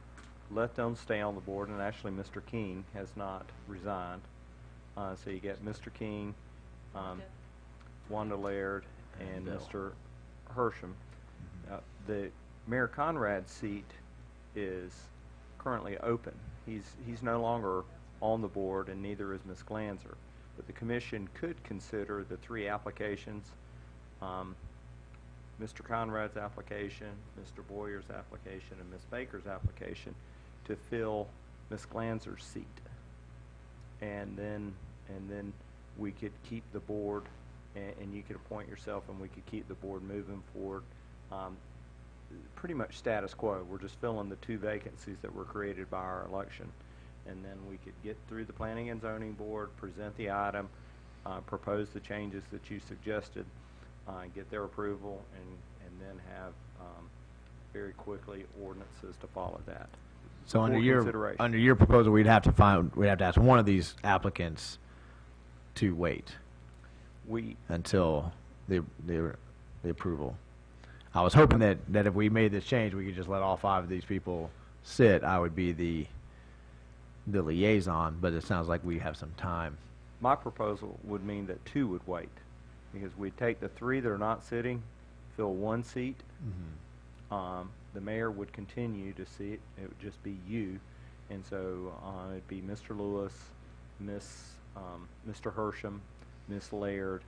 C: let them stay on the board, and actually Mr. King has not resigned. So you get Mr. King, Wanda Laird, and
A: Bill.
C: Mr. Hersham. The Mayor Conrad's seat is currently open. He's no longer on the board, and neither is Ms. Glanzer. But the commission could consider the three applications, Mr. Conrad's application, Mr. Boyer's application, and Ms. Baker's application, to fill Ms. Glanzer's seat. And then we could keep the board, and you could appoint yourself, and we could keep the board moving forward. Pretty much status quo. We're just filling the 2 vacancies that were created by our election. And then we could get through the Planning and Zoning Board, present the item, propose the changes that you suggested, get their approval, and then have very quickly ordinances to follow that.
A: So
C: For consideration.
A: under your proposal, we'd have to ask one of these applicants to wait
C: We,
A: until the approval. I was hoping that if we made this change, we could just let all 5 of these people sit. I would be the liaison, but it sounds like we have some time.
C: my proposal would mean that 2 would wait, because we'd take the 3 that are not sitting, fill 1 seat. The mayor would continue to sit. It would just be you, and so it'd be Mr. Lewis, Mr. Hersham, Ms. Laird,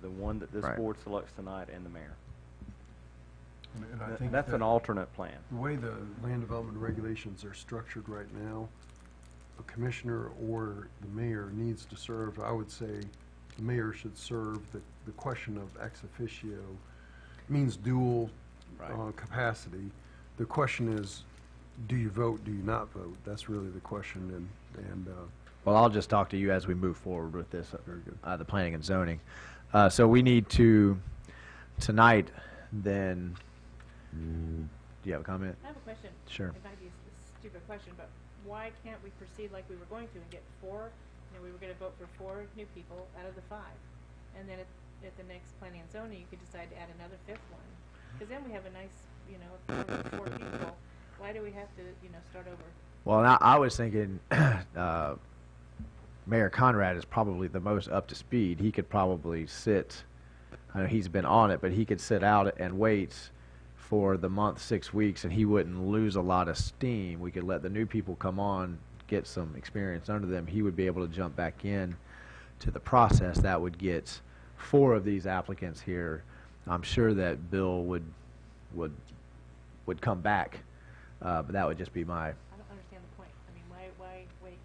C: the one that this
A: Right.
C: board selects tonight, and the mayor.
F: And I think
C: That's
F: that
C: an alternate plan.
F: the way the land development regulations are structured right now, a commissioner or the mayor needs to serve. I would say the mayor should serve. The question of ex officio means dual capacity. The question is, do you vote, do you not vote? That's really the question, and
A: Well, I'll just talk to you as we move forward with this, the planning and zoning. So we need to, tonight, then, do you have a comment?
J: I have a question.
A: Sure.
J: It might be a stupid question, but why can't we proceed like we were going to and get 4, we were gonna vote for 4 new people out of the 5. And then at the next planning and zoning, you could decide to add another 5th one. Because then we have a nice, 4 people. Why do we have to, start over?
A: Well, now, I was thinking, Mayor Conrad is probably the most up to speed. He could probably sit, I know he's been on it, but he could sit out and wait for the month, 6 weeks, and he wouldn't lose a lot of steam. We could let the new people come on, get some experience under them. He would be able to jump back in to the process. That would get 4 of these applicants here. I'm sure that Bill would come back, but that would just be my.
J: I don't understand the point. I mean, why wait?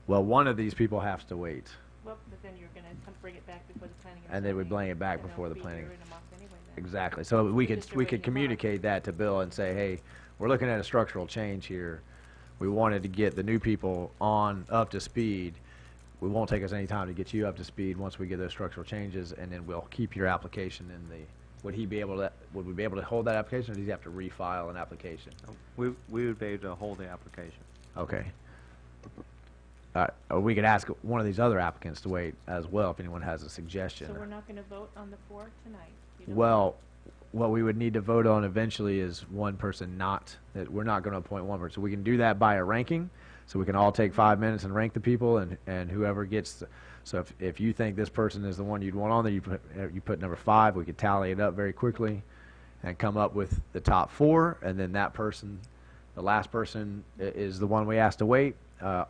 A: Well, one of these people has to wait,
J: Well, but then you're gonna bring it back before the planning and zoning.
A: and they would bring it back
J: and
A: before
J: they'll
A: the
J: be
A: planning.
J: here in a month anyway then.
A: Exactly. So we
J: Just
A: could
J: waiting a month.
A: communicate that to Bill and say, hey, we're looking at a structural change here. We wanted to get the new people up to speed. We won't take us any time to get you up to speed once we get those structural changes, and then we'll keep your application in the. Would we be able to hold that application, or does he have to refile an application?
C: We would be able to hold the application.
A: Okay. All right. Or we could ask one of these other applicants to wait as well if anyone has a suggestion.
J: So we're not gonna vote on the 4 tonight? You don't-
A: Well, what we would need to vote on eventually is one person that we're not going to appoint one person. We can do that by a ranking, so we can all take 5 minutes and rank the people, and whoever gets, so if you think this person is the one you'd want on there, you put number 5, we could tally it up very quickly and come up with the top 4, and then that person, the last person is the one we asked to wait,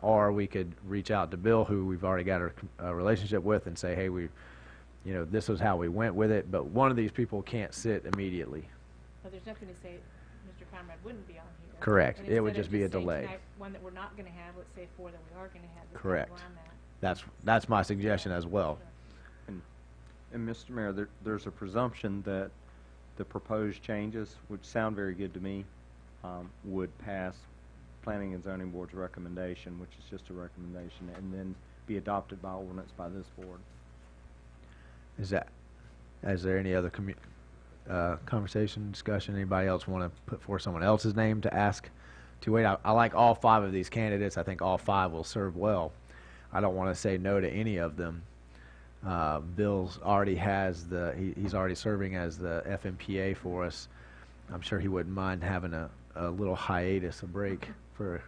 A: or we could reach out to Bill, who we've already got a relationship with, and say, hey, this is how we went with it, but one of these people can't sit immediately.
J: But there's nothing to say Mr. Conrad wouldn't be on here.
A: Correct.
J: And
A: It would
J: instead of
A: just be a
J: saying
A: delay.
J: tonight, one that we're not gonna have, let's say 4 that we are gonna have. that's
A: Correct.
J: where I'm at.
A: That's my suggestion as well.
C: And Mr. Mayor, there's a presumption that the proposed changes, which sound very good to me, would pass Planning and Zoning Board's recommendation, which is just a recommendation, and then be adopted by ordinance by this board.
A: Is there any other conversation, discussion? Anybody else want to put forth someone else's name to ask to wait? I like all 5 of these candidates. I think all 5 will serve well. I don't want to say no to any of them. Bill's already he's already serving as the FMPA for us. I'm sure he wouldn't mind having a a little hiatus, a break for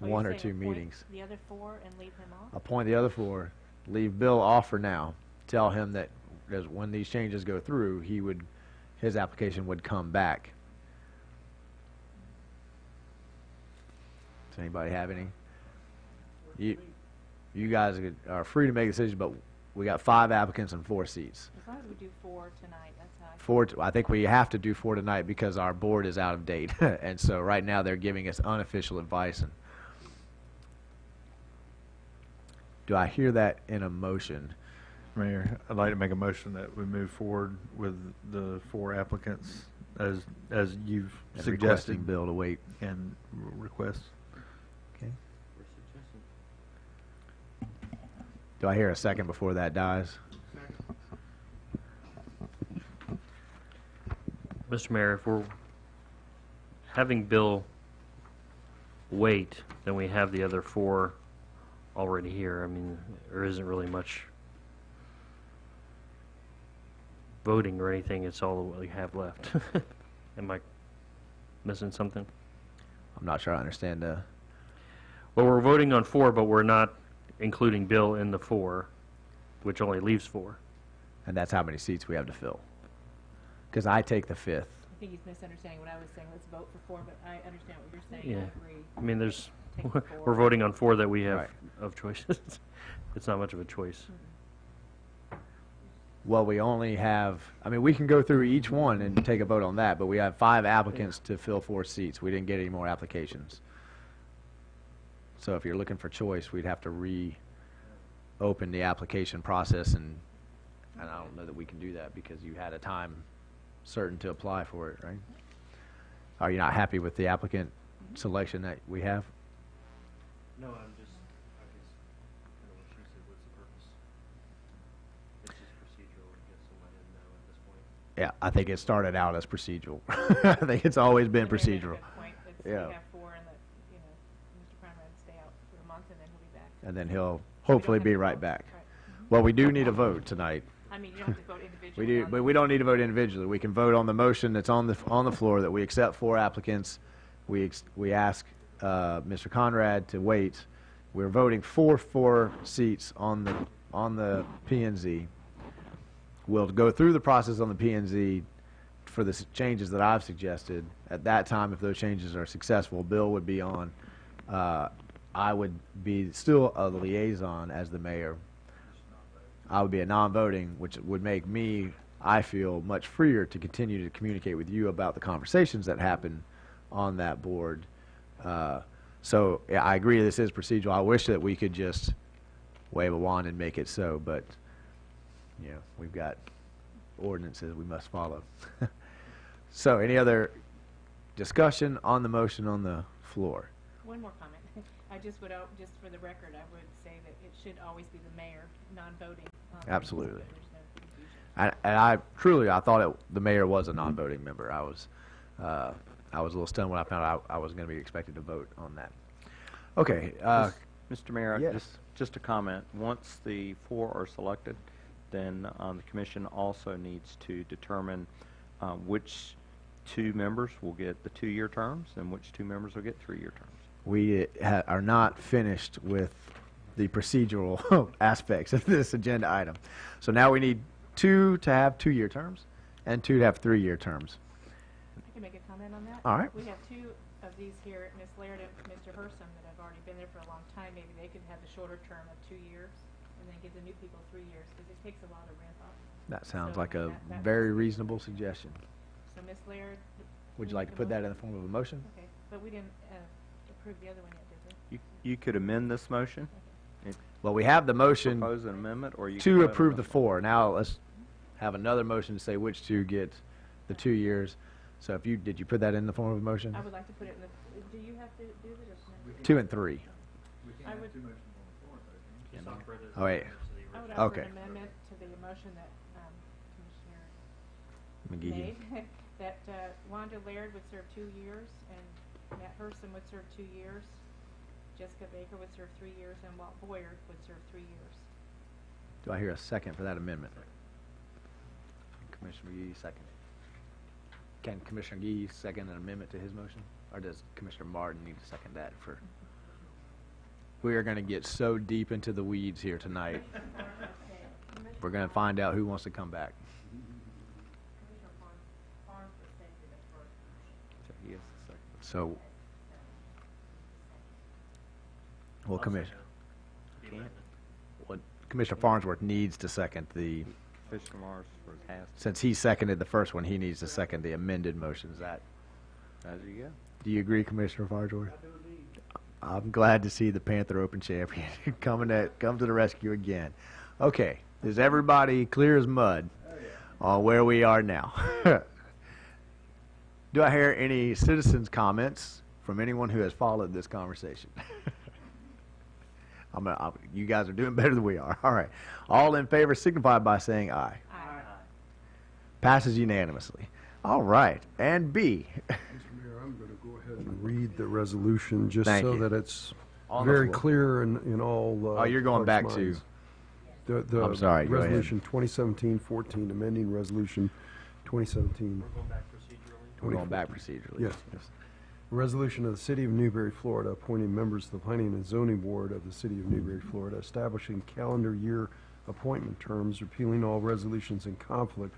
J: Oh, you're
A: one or
J: saying
A: two
J: appoint
A: meetings.
J: the other 4 and leave him off?
A: Appoint the other 4, leave Bill off for now. Tell him that when these changes go through, his application would come back. Does anybody have any? You guys are free to make decisions, but we got 5 applicants and 4 seats.
J: As long as we do 4 tonight, that's how I.
A: 4, I think we have to do 4 tonight because our board is out of date. And so right now they're giving us unofficial advice. And do I hear that in a motion?
H: Mayor, I'd like to make a motion that we move forward with the 4 applicants as you've
A: And
H: suggested.
A: requesting Bill to wait.
H: And request.
A: Okay. Do I hear a second before that dies?
E: Mr. Mayor, if we're having Bill wait, then we have the other 4 already here. I mean, there isn't really much voting or anything. It's all we have left. Am I missing something?
A: I'm not sure I understand.
E: Well, we're voting on 4, but we're not including Bill in the 4, which only leaves 4.
A: And that's how many seats we have to fill. Because I take the 5th.
J: I think he's misunderstanding what I was saying. Let's vote for 4, but I understand what you're saying.
E: Yeah.
J: I agree.
E: I mean, there's,
J: Take the 4.
E: we're voting on 4 that we have
A: Right.
E: of choices. It's not much of a choice.
A: Well, we only have, I mean, we can go through each one and take a vote on that, but we have 5 applicants to fill 4 seats. We didn't get any more applications. So if you're looking for choice, we'd have to reopen the application process, and I don't know that we can do that because you had a time certain to apply for it, right? Are you not happy with the applicant selection that we have?
E: No, I'm just, I guess, kind of what she said, what's the purpose? It's just procedural, I guess, and I didn't know at this point.
A: Yeah, I think it started out as procedural. I think it's always been
J: But Mary made a
A: procedural.
J: good point. It's
A: Yeah.
J: We have 4 and that, you know, Mr. Conrad will stay out for a month and then he'll be back.
A: And then he'll
J: We don't
A: hopefully
J: have
A: be
J: to
A: right
J: vote.
A: back.
J: Right.
A: Well, we do need a vote tonight.
J: I mean, you don't have to vote individually.
A: We do,
J: on
A: but
J: them.
A: we don't need to vote individually. We can vote on the motion that's on the floor that we accept 4 applicants. We ask Mr. Conrad to wait. We're voting for 4 seats on the P and Z. We'll go through the process on the P and Z for the changes that I've suggested. At that time, if those changes are successful, Bill would be on. I would be still a liaison as the mayor. I would be a non-voting, which would make me, I feel, much freer to continue to communicate with you about the conversations that happen on that board. So yeah, I agree this is procedural. I wish that we could just wave a wand and make it so, but you know, we've got ordinances we must follow. So any other discussion on the motion on the floor?
J: One more comment. I just would, just for the record, I would say that it should always be the mayor, non-voting.
A: Absolutely.
J: So there's no confusion.
A: And I thought the mayor was a non-voting member. I was a little stunned when I found out I was going to be expected to vote on that. Okay.
C: Mr. Mayor,
A: yes.
C: just a comment. Once the 4 are selected, then the commission also needs to determine which 2 members will get the 2-year terms and which 2 members will get 3-year terms.
A: We are not finished with the procedural aspects of this agenda item. So now we need 2 to have 2-year terms and 2 to have 3-year terms.
J: I can make a comment on that.
A: All right.
J: We have 2 of these here, Ms. Laird and Mr. Hersom, that have already been there for a long time. Maybe they could have the shorter term of 2 years and then give the new people 3 years, because it takes a while to ramp up.
A: That sounds
J: So
A: like a
J: that
A: very
J: was-
A: reasonable suggestion.
J: So Ms. Laird.
A: Would
J: can
A: you like to
J: make a
A: put that in
J: motion?
A: the form of a motion?
J: Okay, but we didn't approve the other one yet, did we?
C: You could amend this motion,
A: Well, we have the motion
C: propose an amendment, or you could
A: to
C: vote on
A: approve the
C: it.
A: 4. Now let's have another motion to say which 2 get the 2 years. So if you, did you put that in the form of a motion?
J: I would like to put it in the, do you have to do it or not?
A: 2 and 3.
J: I would,
A: Oh, wait.
J: I would offer
A: Okay.
J: an amendment to the motion that Commissioner
A: McGee.
J: made, that Wanda Laird would serve 2 years, and Matt Herson would serve 2 years, Jessica Baker would serve 3 years, and Walt Boyer would serve 3 years.
A: Do I hear a second for that amendment? Commissioner McGee, second. can Commissioner Gee second an amendment to his motion? Or does Commissioner Martin need to second that for? We are going to get so deep into the weeds here tonight. We're going to find out who wants to come back.
C: He is the second.
A: So, well, Commissioner, Commissioner Farnsworth needs to second the,
C: Commissioner Mars has,
A: since he seconded the first one, he needs to second the amended motion. Is that,
C: as you go.
A: do you agree, Commissioner Farnsworth? I'm glad to see the Panther Open champion come to the rescue again. Okay, is everybody clear as mud on where we are now? Do I hear any citizens' comments from anyone who has followed this conversation? You guys are doing better than we are. All right. All in favor signify by saying aye.
J: Aye.
A: Passes unanimously. All right. And B.
F: Mr. Mayor, I'm going to go ahead and read the resolution just
A: Thank
F: so
A: you.
F: that it's
A: On the
F: very
A: floor.
F: clear in all.
A: Oh, you're going
F: folks'
A: back to-
F: minds. The
A: I'm sorry, go ahead.
F: Resolution 2017-14, amending Resolution 2017.
A: We're going back procedurally.
F: Yes. A resolution of the City of Newberry, Florida, appointing members to the Planning and Zoning Board of the City of Newberry, Florida, establishing calendar year appointment terms, repealing all resolutions in conflict,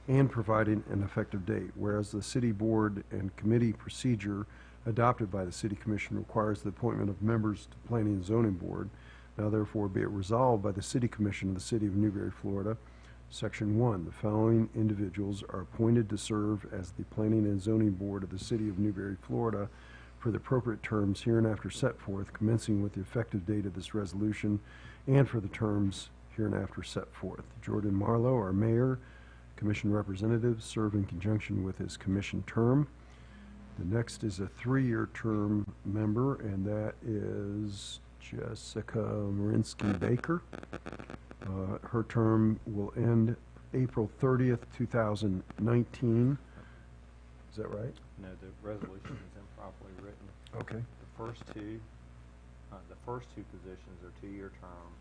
F: and providing an effective date. Whereas the City Board and Committee procedure adopted by the City Commission requires the appointment of members to the Planning and Zoning Board, now therefore be it resolved by the City Commission of the City of Newberry, Florida, Section 1, the following individuals are appointed to serve as the Planning and Zoning Board of the City of Newberry, Florida, for the appropriate terms hereinafter set forth, commencing with the effective date of this resolution, and for the terms hereinafter set forth. Jordan Marlowe, our mayor, commission representative, serve in conjunction with his commission term. The next is a 3-year term member, and that is Jessica Marinsky Baker. Her term will end April 30th, 2019. Is that right?
C: No, the resolution is improperly written.
F: Okay.
C: The first two positions are 2-year terms,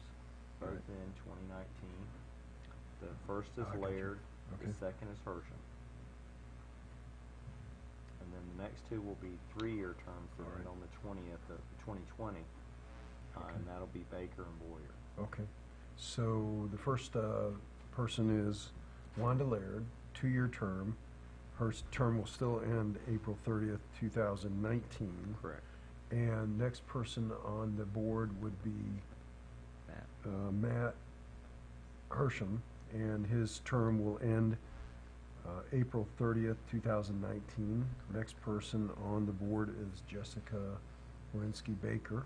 C: both in 2019. The first is
F: I got you.
C: Laird, the
F: Okay.
C: second is Hersham. And then the next two will be 3-year terms that end on the 20th of 2020. And that'll be Baker and Boyer.
F: Okay. So the first person is Wanda Laird, 2-year term. Her term will still end April 30th, 2019.
C: Correct.
F: And next person on the board would be Matt Hersham, and his term will end April 30th, 2019. Next person on the board is Jessica Warinsky Baker.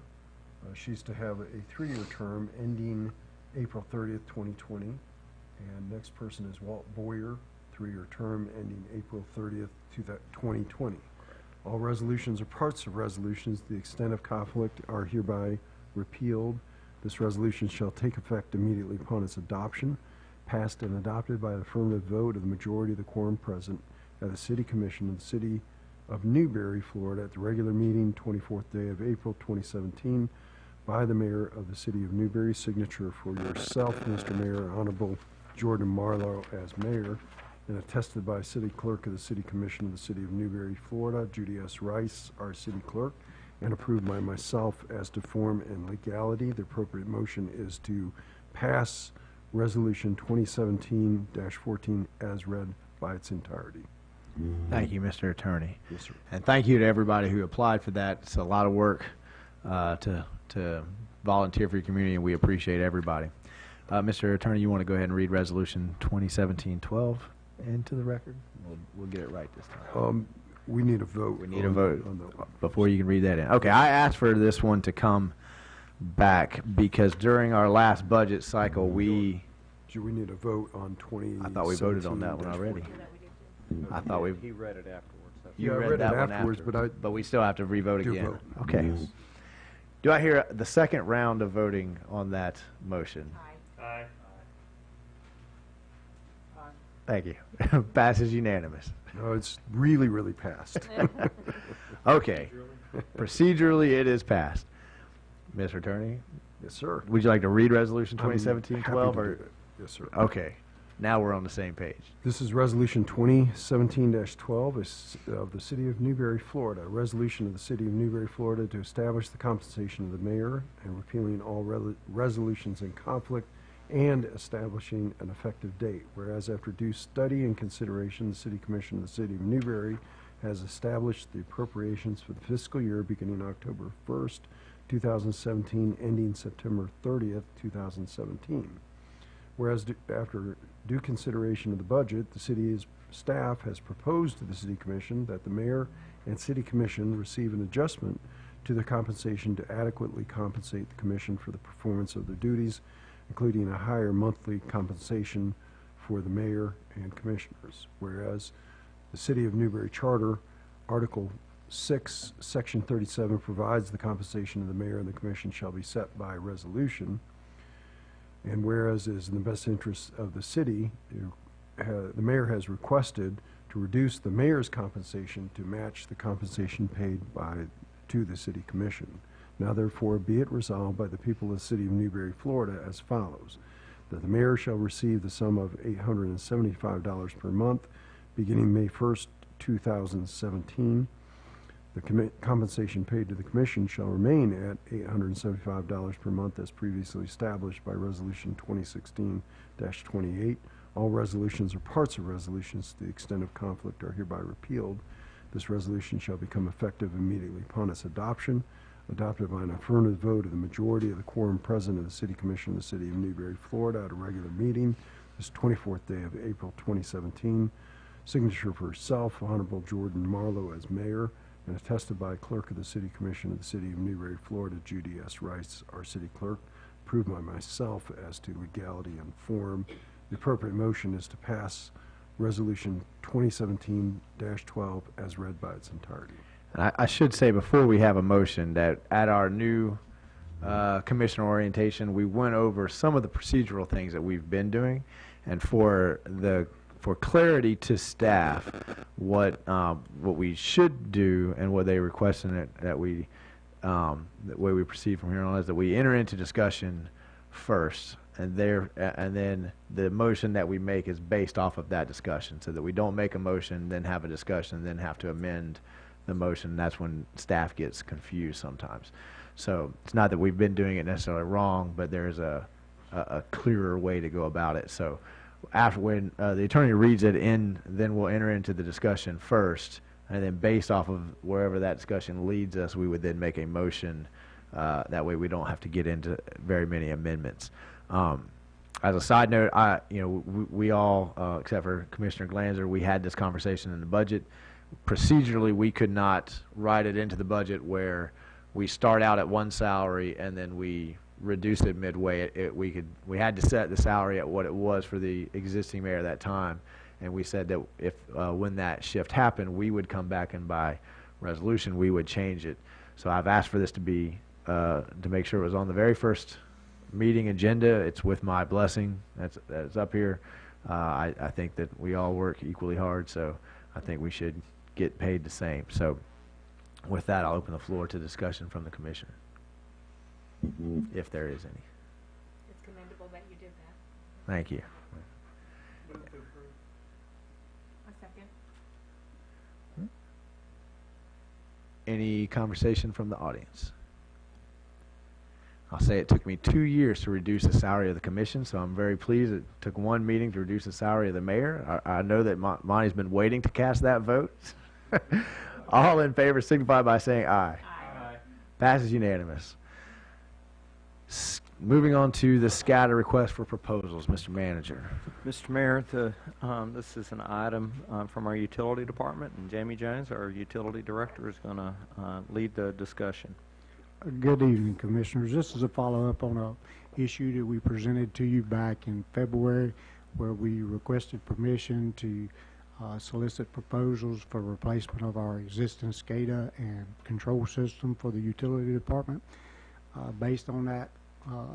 F: She's to have a 3-year term ending April 30th, 2020. And next person is Walt Boyer, 3-year term ending April 30th, 2020. All resolutions or parts of resolutions to the extent of conflict are hereby repealed. This resolution shall take effect immediately upon its adoption, passed and adopted by an affirmative vote of the majority of the quorum present at the City Commission of the City of Newberry, Florida, at the regular meeting, 24th day of April 2017, by the Mayor of the City of Newberry. Signature for yourself, Mr. Mayor, Honorable Jordan Marlowe as Mayor, and attested by City Clerk of the City Commission of the City of Newberry, Florida, Judy S. Rice, our City Clerk, and approved by myself as to form and legality. The appropriate motion is to pass Resolution 2017-14 as read by its entirety.
A: Thank you, Mr. Attorney.
F: Yes, sir.
A: And thank you to everybody who applied for that. It's a lot of work to volunteer for your community, and we appreciate everybody. Mr. Attorney, you want to go ahead and read Resolution 2017-12 into the record? We'll get it right this time.
F: We need a vote.
A: We need a
F: on-
A: vote
F: on that one.
A: before you can read that in. Okay, I asked for this one to come back because during our last budget cycle, we
F: Do we need a vote on 2017-14?
A: I thought we voted on that one already. I thought we
C: He read it afterwards. That's
A: you
F: Yeah, I
A: read
F: read it
A: that one
F: afterwards,
A: after,
F: but
A: we still have to revote
F: do
A: again.
F: vote.
A: Okay.
F: Yes.
A: Do I hear the second round of voting on that motion?
E: Aye.
A: Thank you. Passes unanimous.
F: No, it's really, really passed.
A: Okay. Procedurally, it is passed. Mr. Attorney,
F: Yes, sir.
A: would you like to read Resolution
F: I'm
A: 2017-12?
F: happy to
A: or
F: do it. Yes, sir.
A: Okay. Now we're on the same page.
F: This is Resolution 2017-12 of the City of Newberry, Florida. A resolution of the City of Newberry, Florida to establish the compensation of the mayor and repealing all resolutions in conflict and establishing an effective date. Whereas after due study and consideration, the City Commission of the City of Newberry has established the appropriations for the fiscal year beginning October 1st, 2017, ending September 30th, 2017. Whereas after due consideration of the budget, the city's staff has proposed to the City Commission that the mayor and City Commission receive an adjustment to their compensation to adequately compensate the commission for the performance of their duties, including a higher monthly compensation for the mayor and commissioners. Whereas the City of Newberry Charter, Article 6, Section 37 provides the compensation of the mayor and the commission shall be set by resolution. And whereas it is in the best interest of the city, the mayor has requested to reduce the mayor's compensation to match the compensation paid to the City Commission. Now therefore be it resolved by the people of the City of Newberry, Florida as follows, that the mayor shall receive the sum of $875 per month beginning May 1st, 2017. The compensation paid to the commission shall remain at $875 per month as previously established by Resolution 2016-28. All resolutions or parts of resolutions to the extent of conflict are hereby repealed. This resolution shall become effective immediately upon its adoption, adopted by an affirmative vote of the majority of the quorum present of the City Commission of the City of Newberry, Florida at a regular meeting this 24th day of April 2017. Signature for herself, Honorable Jordan Marlowe as mayor, and attested by clerk of the City Commission of the City of Newberry, Florida, Judy S. Rice, our city clerk, approved by myself as to legality and form. The appropriate motion is to pass Resolution 2017-12 as read by its entirety.
A: And I should say before we have a motion that at our new commissioner orientation, we went over some of the procedural things that we've been doing, and for clarity to staff, what we should do and what they requested that we the way we proceed from here on is that we enter into discussion first, and then the motion that we make is based off of that discussion, so that we don't make a motion, then have a discussion, then have to amend the motion. That's when staff gets confused sometimes. So it's not that we've been doing it necessarily wrong, but there's a clearer way to go about it. So after when the attorney reads it in, then we'll enter into the discussion first, and then based off of wherever that discussion leads us, we would then make a motion. That way we don't have to get into very many amendments. As a side note, we all, except for Commissioner Glanzer, we had this conversation in the budget. Procedurally, we could not write it into the budget where we start out at one salary and then we reduce it midway. We had to set the salary at what it was for the existing mayor at that time, and we said that if when that shift happened, we would come back and by resolution we would change it. So I've asked for this to be to make sure it was on the very first meeting agenda. It's with my blessing. That's up here. I think that we all work equally hard, so I think we should get paid the same. So with that, I'll open the floor to discussion from the commissioner, if there is any.
J: It's commendable that you did that.
A: Thank you.
J: A second.
A: Any conversation from the audience? I'll say it took me 2 years to reduce the salary of the commission, so I'm very pleased it took one meeting to reduce the salary of the mayor. I know that Monty's been waiting to cast that vote. All in favor signify by saying aye.
J: Aye.
A: Passes unanimous. Moving on to the SCADA request for proposals, Mr. Manager.
C: Mr. Mayor, this is an item from our utility department, and Jamie Jones, our utility director, is going to lead the discussion.
N: Good evening, Commissioners. This is a follow-up on an issue that we presented to you back in February, where we requested permission to solicit proposals for replacement of our existing SCADA and control system for the utility department. Based on that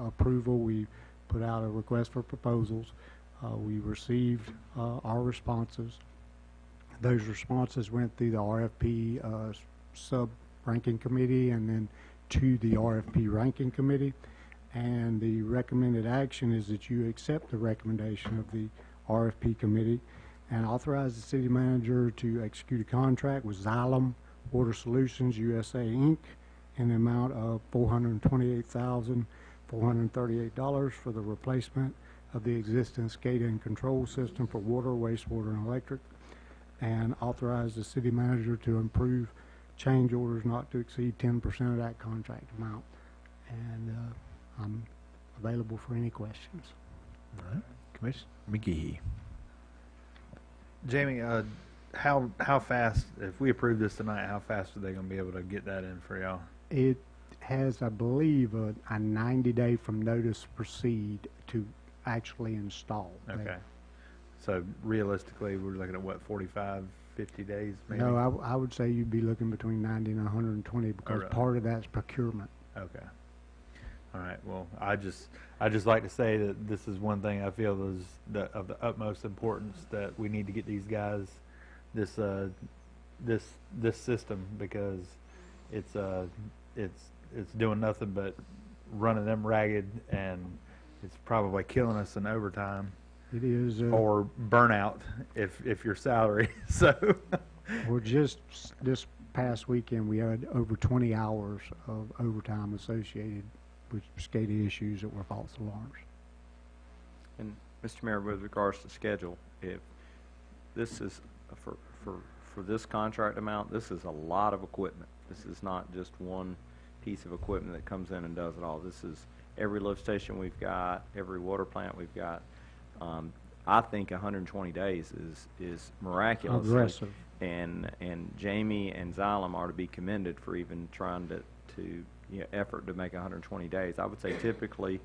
N: approval, we put out a request for proposals. We received our responses. Those responses went through the RFP sub-ranking committee and then to the RFP ranking committee, and the recommended action is that you accept the recommendation of the RFP committee, and authorize the city manager to execute a contract with Xylem Water Solutions USA, Inc. in the amount of $428,438 for the replacement of the existing SCADA and control system for water, wastewater, and electric, and authorize the city manager to approve change orders not to exceed 10% of that contract amount. And I'm available for any questions.
A: All right. Commissioner McGehee.
H: Jamie, how fast, if we approve this tonight, how fast are they going to be able to get that in for y'all?
N: It has, I believe, a 90-day from notice to proceed to actually install.
H: Okay. So realistically, we're looking at what, 45, 50 days maybe?
N: No, I would say you'd be looking between 90 and 120 because
H: really?
N: part of that's procurement.
H: Okay. All right. Well, I just like to say that this is one thing I feel is of the utmost importance, that we need to get these guys this system, because it's doing nothing but running them ragged, and it's probably killing us in overtime.
N: It is.
H: Or burnout if you're salary. So.
N: Well, just this past weekend, we had over 20 hours of overtime associated with SCADA issues that were false alarms.
C: And Mr. Mayor, with regards to schedule, if this is for this contract amount, this is a lot of equipment. This is not just one piece of equipment that comes in and does it all. This is every lift station we've got, every water plant we've got. I think 120 days is miraculous.
N: Aggressive.
C: And Jamie and Xylem are to be commended for even trying to effort to make 120 days. I would say typically,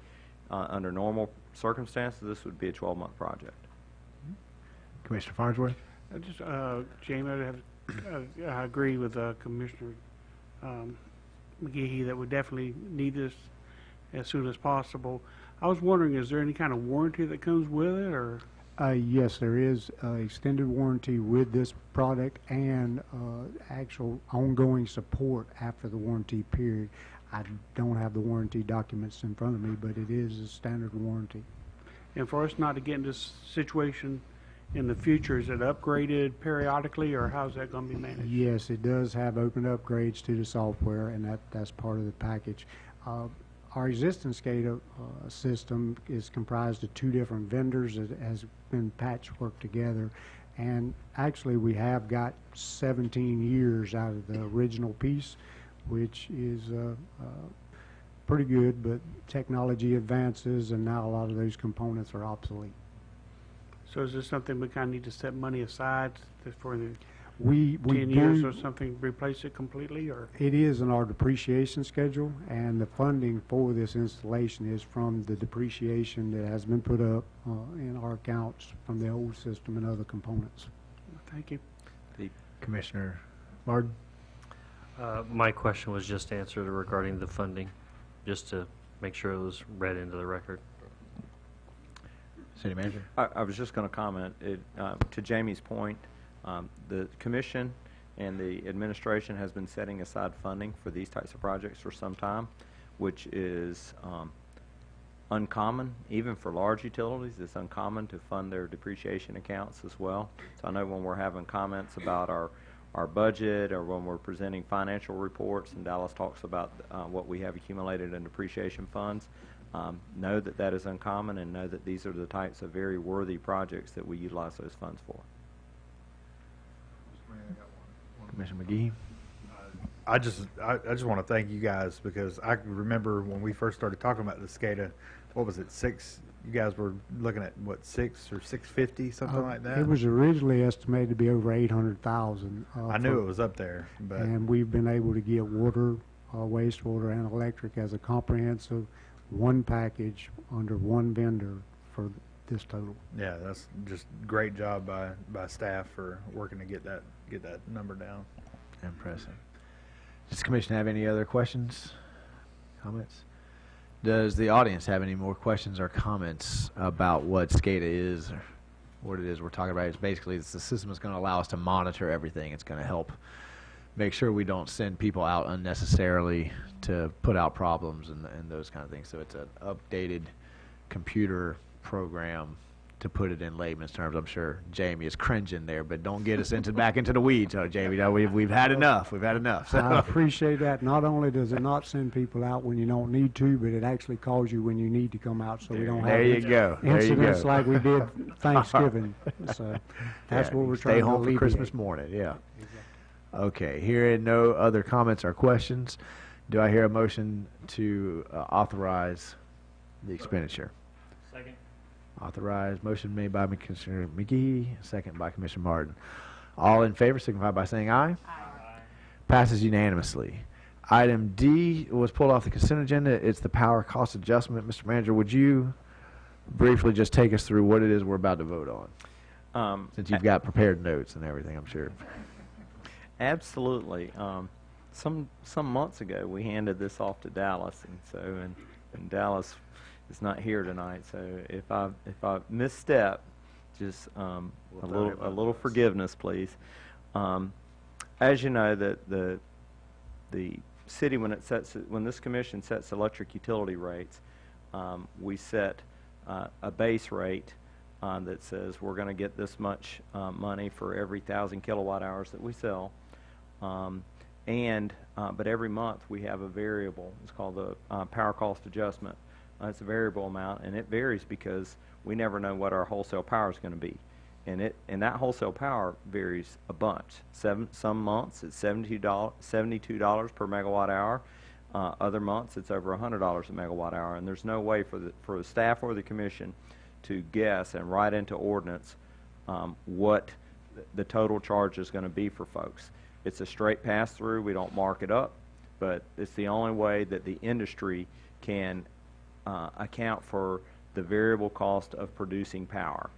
C: under normal circumstances, this would be a 12-month project.
A: Commissioner Farnsworth.
M: Jamie, I agree with Commissioner McGehee that we definitely need this as soon as possible. I was wondering, is there any kind of warranty that comes with it, or?
N: Yes, there is extended warranty with this product and actual ongoing support after the warranty period. I don't have the warranty documents in front of me, but it is a standard warranty.
M: And for us not to get in this situation in the future, is it upgraded periodically, or how's that going to be managed?
N: Yes, it does have open upgrades to the software, and that's part of the package. Our existing SCADA system is comprised of two different vendors that has been patchworked together, and actually we have got 17 years out of the original piece, which is pretty good, but technology advances and now a lot of those components are obsolete.
M: So is this something we kind of need to set money aside for the
N: We
M: 10 years
N: do.
M: or something, replace it completely, or?
N: It is in our depreciation schedule, and the funding for this installation is from the depreciation that has been put up in our accounts from the old system and other components.
M: Thank you.
A: Commissioner Martin.
E: My question was just answered regarding the funding, just to make sure it was read into the record.
A: City Manager.
C: I was just going to comment, to Jamie's point, the commission and the administration has been setting aside funding for these types of projects for some time, which is uncommon, even for large utilities. It's uncommon to fund their depreciation accounts as well. So I know when we're having comments about our budget, or when we're presenting financial reports, and Dallas talks about what we have accumulated in depreciation funds, know that that is uncommon, and know that these are the types of very worthy projects that we utilize those funds for.
A: Commissioner McGehee.
H: I just want to thank you guys, because I remember when we first started talking about the SCADA, what was it, six? You guys were looking at what, 6 or 650, something like that?
N: It was originally estimated to be over 800,000.
H: I knew it was up there, but
N: and we've been able to get water, wastewater, and electric as a comprehensive one package under one vendor for this total.
H: yeah, that's just great job by staff for working to get that number down.
A: Impressive. Does the commission have any other questions, comments? Does the audience have any more questions or comments about what SCADA is, or what it is we're talking about? It's basically the system that's going to allow us to monitor everything. It's going to help make sure we don't send people out unnecessarily to put out problems and those kind of things. So it's an updated computer program to put it in layman's terms. I'm sure Jamie is cringing there, but don't get us back into the weeds, Jamie. No, we've had enough. We've had enough. So.
N: I appreciate that. Not only does it not send people out when you don't need to, but it actually calls you when you need to come out, so we don't have incidents like we did Thanksgiving. So that's what we're trying
A: Stay
N: to
A: home for
N: alleviate.
A: Christmas morning, yeah. Okay, hearing no other comments or questions, do I hear a motion to authorize the expenditure?
E: Second.
A: Authorized, motion made by Commissioner McGee, second by Commissioner Martin. All in favor signify by saying aye.
E: Aye.
A: Passes unanimously. Item D was pulled off the consent agenda. It's the power cost adjustment. Mr. Manager, would you briefly just take us through what it is we're about to vote on? Since you've got prepared notes and everything, I'm sure.
C: Absolutely. Some months ago, we handed this off to Dallas, and Dallas is not here tonight. So if I misstep, just a little forgiveness, please. As you know, the city, when this commission sets electric utility rates, we set a base rate that says we're going to get this much money for every 1,000 kilowatt hours that we sell. But every month we have a variable. It's called the power cost adjustment. It's a variable amount, and it varies because we never know what our wholesale power is going to be. And that wholesale power varies a bunch. Some months it's $72 per megawatt hour. Other months it's over $100 a megawatt hour. And there's no way for the staff or the commission to guess and write into ordinance what the total charge is going to be for folks. It's a straight pass through. We don't mark it up, but it's the only way that the industry can account for the variable cost of producing power.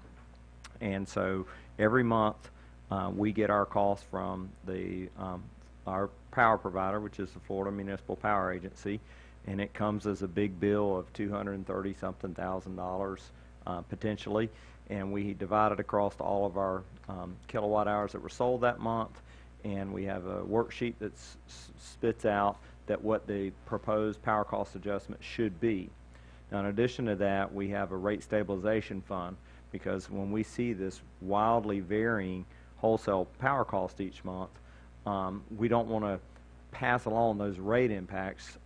C: And so every month we get our costs from our power provider, which is the Florida Municipal Power Agency, and it comes as a big bill of $230-something thousand potentially, and we divide it across all of our kilowatt hours that were sold that month, and we have a worksheet that spits out that what the proposed power cost adjustment should be. Now, in addition to that, we have a rate stabilization fund, because when we see this wildly varying wholesale power cost each month, we don't want to pass along those rate impacts,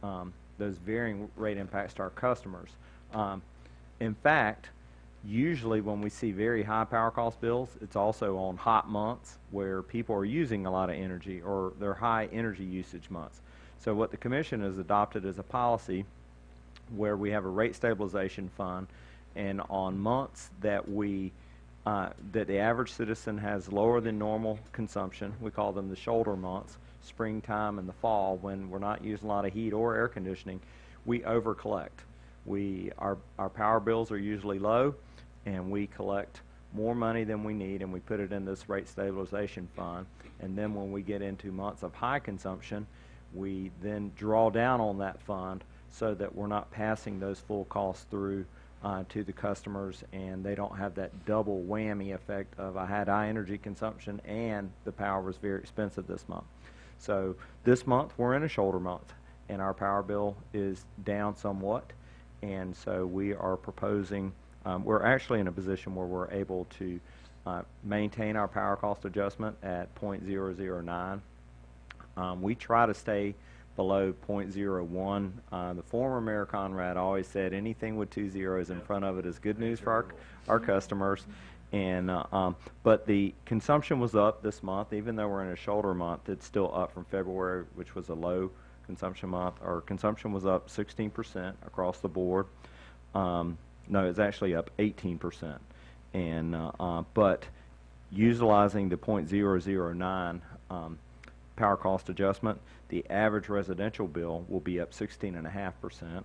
C: those varying rate impacts to our customers. In fact, usually when we see very high power cost bills, it's also on hot months where people are using a lot of energy, or they're high energy usage months. So what the commission has adopted is a policy where we have a rate stabilization fund, and on months that that the average citizen has lower than normal consumption, we call them the shoulder months, springtime and the fall, when we're not using a lot of heat or air conditioning, we over collect. Our power bills are usually low, and we collect more money than we need, and we put it in this rate stabilization fund. And then when we get into months of high consumption, we then draw down on that fund so that we're not passing those full costs through to the customers, and they don't have that double whammy effect of I had high energy consumption and the power was very expensive this month. So this month we're in a shoulder month, and our power bill is down somewhat, and so we are proposing, we're actually in a position where we're able to maintain our power cost adjustment at 0.009. We try to stay below 0.01. The former Mayor Conrad always said anything with 2 zeros in front of it is good news for our customers. And but the consumption was up this month, even though we're in a shoulder month. It's still up from February, which was a low consumption month. Our consumption was up 16% across the board. No, it's actually up 18%. And but utilizing the 0.009 power cost adjustment, the average residential bill will be up 16.5%.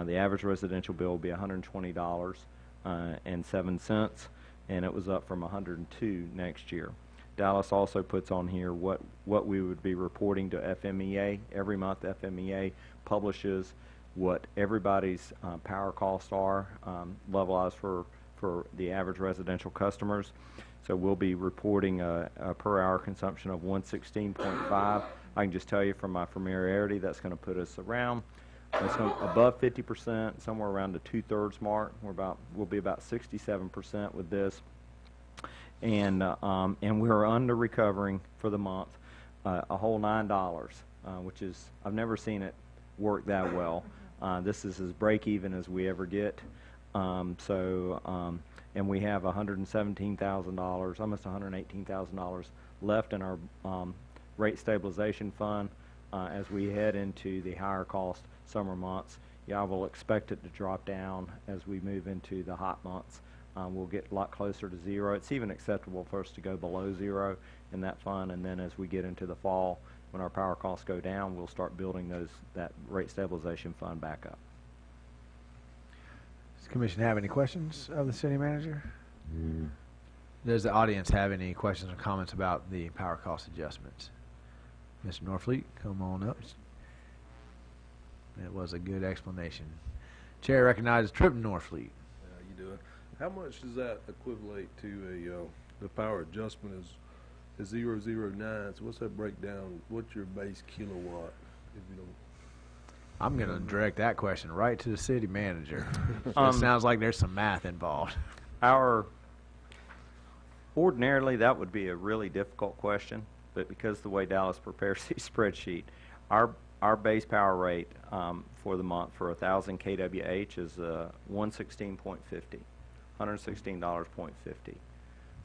C: The average residential bill will be $120.07, and it was up from $102 next year. Dallas also puts on here what we would be reporting to FMEA. Every month FMEA publishes what everybody's power costs are, levelized for the average residential customers. So we'll be reporting a per hour consumption of 116.5. I can just tell you from my familiarity, that's going to put us around It's above 50%, somewhere around the 2/3 mark. We'll be about 67% with this, and we're under recovering for the month a whole $9, which is, I've never seen it work that well. This is as break even as we ever get. And we have $117,000, almost $118,000 left in our rate stabilization fund as we head into the higher cost summer months. Yeah, I will expect it to drop down as we move into the hot months. We'll get a lot closer to zero. It's even acceptable for us to go below zero in that fund, and then as we get into the fall, when our power costs go down, we'll start building that rate stabilization fund back up.
A: Does the commission have any questions of the city manager? Does the audience have any questions or comments about the power cost adjustments? Mr. Norfleet, come on up. That was a good explanation. Chair recognizes Trip Norfleet.
O: How you doing? How much does that equivalent to the power adjustment is 009? So what's that breakdown? What's your base kilowatt? If you don't.
A: I'm going to direct that question right to the city manager. It sounds like there's some math involved.
C: Ordinarily, that would be a really difficult question, but because the way Dallas prepares his spreadsheet, our base power rate for the month for 1,000 kWh is $116.50, $116.50.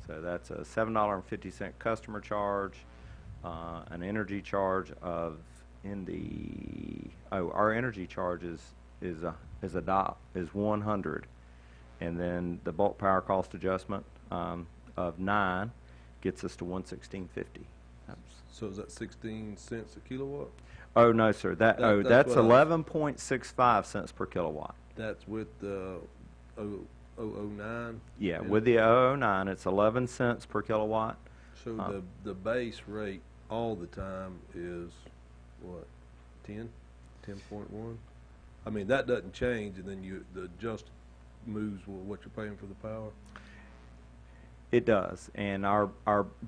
C: So that's a $7.50 customer charge, an energy charge of our energy charge is 100, and then the bulk power cost adjustment of 9 gets us to 116.50.
O: So is that 16 cents a kilowatt?
C: Oh no, sir. That's 11.65 cents per kilowatt.
O: That's with the 009.
C: Yeah, with the 009, it's 11 cents per kilowatt.
O: So the base rate all the time is what, 10.1? I mean, that doesn't change, and then the adjust moves what you're paying for the power.
C: It does, and our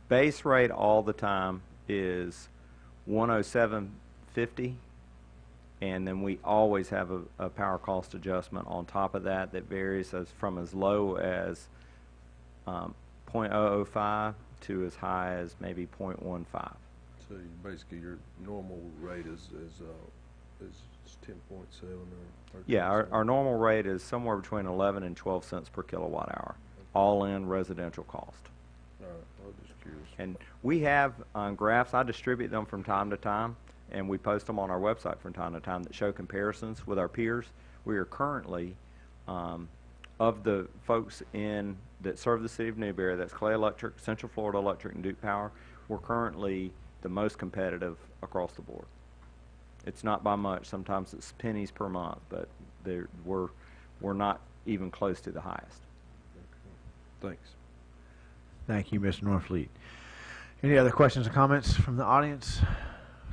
C: base rate all the time is 107.50, and then we always have a power cost adjustment on top of that varies from as low as 0.005 to as high as maybe 0.15.
O: So basically, your normal rate is 10.7 or
C: yeah. Our normal rate is somewhere between 11 and 12 cents per kilowatt hour, all in residential cost.
O: All right, I was just curious.
C: And we have graphs. I distribute them from time to time, and we post them on our website from time to time that show comparisons with our peers. We are currently, of the folks that serve the city of Newberry, that's Clay Electric, Central Florida Electric, and Duke Power, we're currently the most competitive across the board. It's not by much. Sometimes it's pennies per month, but we're not even close to the highest.
O: Thanks.
A: Thank you, Mr. Norfleet. Any other questions or comments from the audience,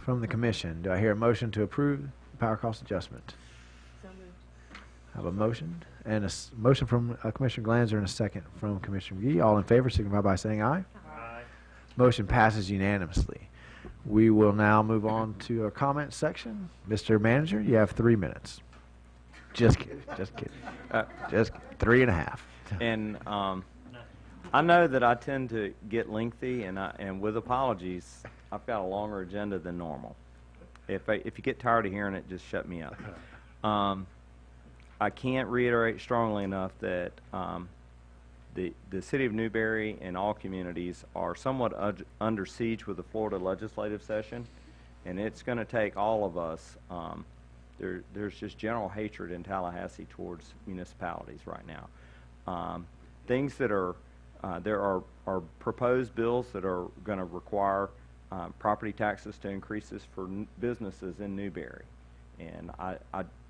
A: from the commission? Do I hear a motion to approve the power cost adjustment?
J: So moved.
A: I have a motion and a motion from Commissioner Glanzer and a second from Commissioner McGee. All in favor signify by saying aye.
J: Aye.
A: Motion passes unanimously. We will now move on to our comment section. Mr. Manager, you have 3 minutes. Just kidding. Just kidding. Just 3.5.
C: And I know that I tend to get lengthy, and with apologies, I've got a longer agenda than normal. If you get tired of hearing it, just shut me up. I can't reiterate strongly enough that the city of Newberry and all communities are somewhat under siege with the Florida legislative session, and it's going to take all of us. There's just general hatred in Tallahassee towards municipalities right now. Things that are there are proposed bills that are going to require property taxes to increases for businesses in Newberry. And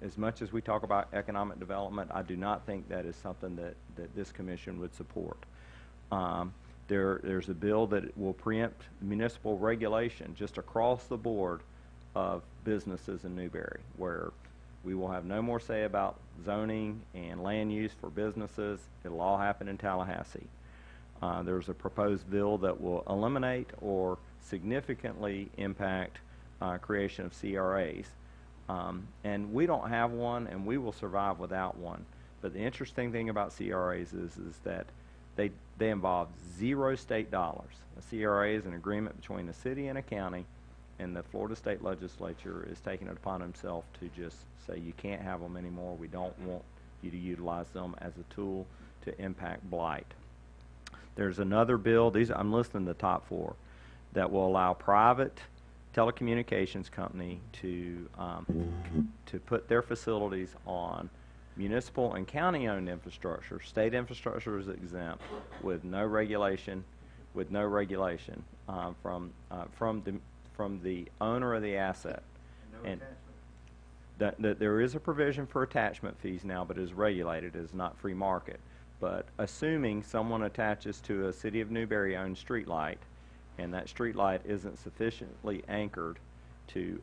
C: as much as we talk about economic development, I do not think that is something that this commission would support. There's a bill that will preempt municipal regulation just across the board of businesses in Newberry, where we will have no more say about zoning and land use for businesses. It'll all happen in Tallahassee. There's a proposed bill that will eliminate or significantly impact creation of CRAs. And we don't have one, and we will survive without one. But the interesting thing about CRAs is that they involve zero state dollars. A CRA is an agreement between a city and a county, and the Florida State Legislature is taking it upon himself to just say you can't have them anymore. We don't want you to utilize them as a tool to impact blight. There's another bill, I'm listing the top four, that will allow private telecommunications company to put their facilities on municipal and county-owned infrastructure. State infrastructure is exempt with no regulation, from the owner of the asset. And that there is a provision for attachment fees now, but is regulated, is not free market. But assuming someone attaches to a City of Newberry-owned street light, and that street light isn't sufficiently anchored to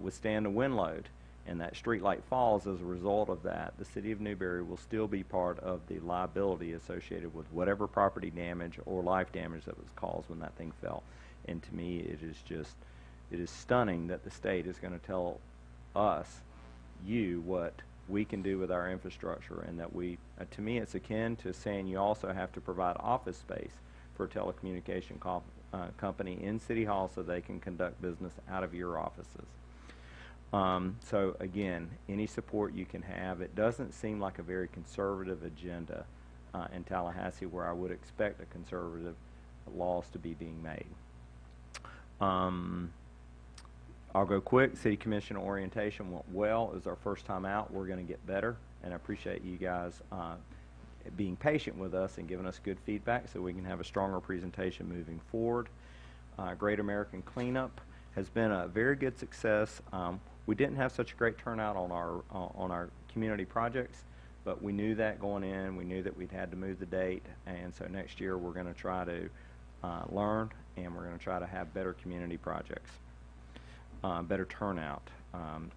C: withstand a wind load, and that street light falls as a result of that, the City of Newberry will still be part of the liability associated with whatever property damage or life damage that was caused when that thing fell. And to me, it is stunning that the state is going to tell us, what we can do with our infrastructure, and that to me, it's akin to saying you also have to provide office space for a telecommunication company in City Hall so they can conduct business out of your offices. So again, any support you can have. It doesn't seem like a very conservative agenda in Tallahassee, where I would expect a conservative laws to be being made. I'll go quick. City Commission orientation went well. It was our first time out. We're going to get better, and I appreciate you guys being patient with us and giving us good feedback so we can have a stronger presentation moving forward. Great American Cleanup has been a very good success. We didn't have such a great turnout on our community projects, but we knew that going in. We knew that we'd had to move the date, and so next year we're going to try to learn, and we're going to try to have better community projects, better turnout.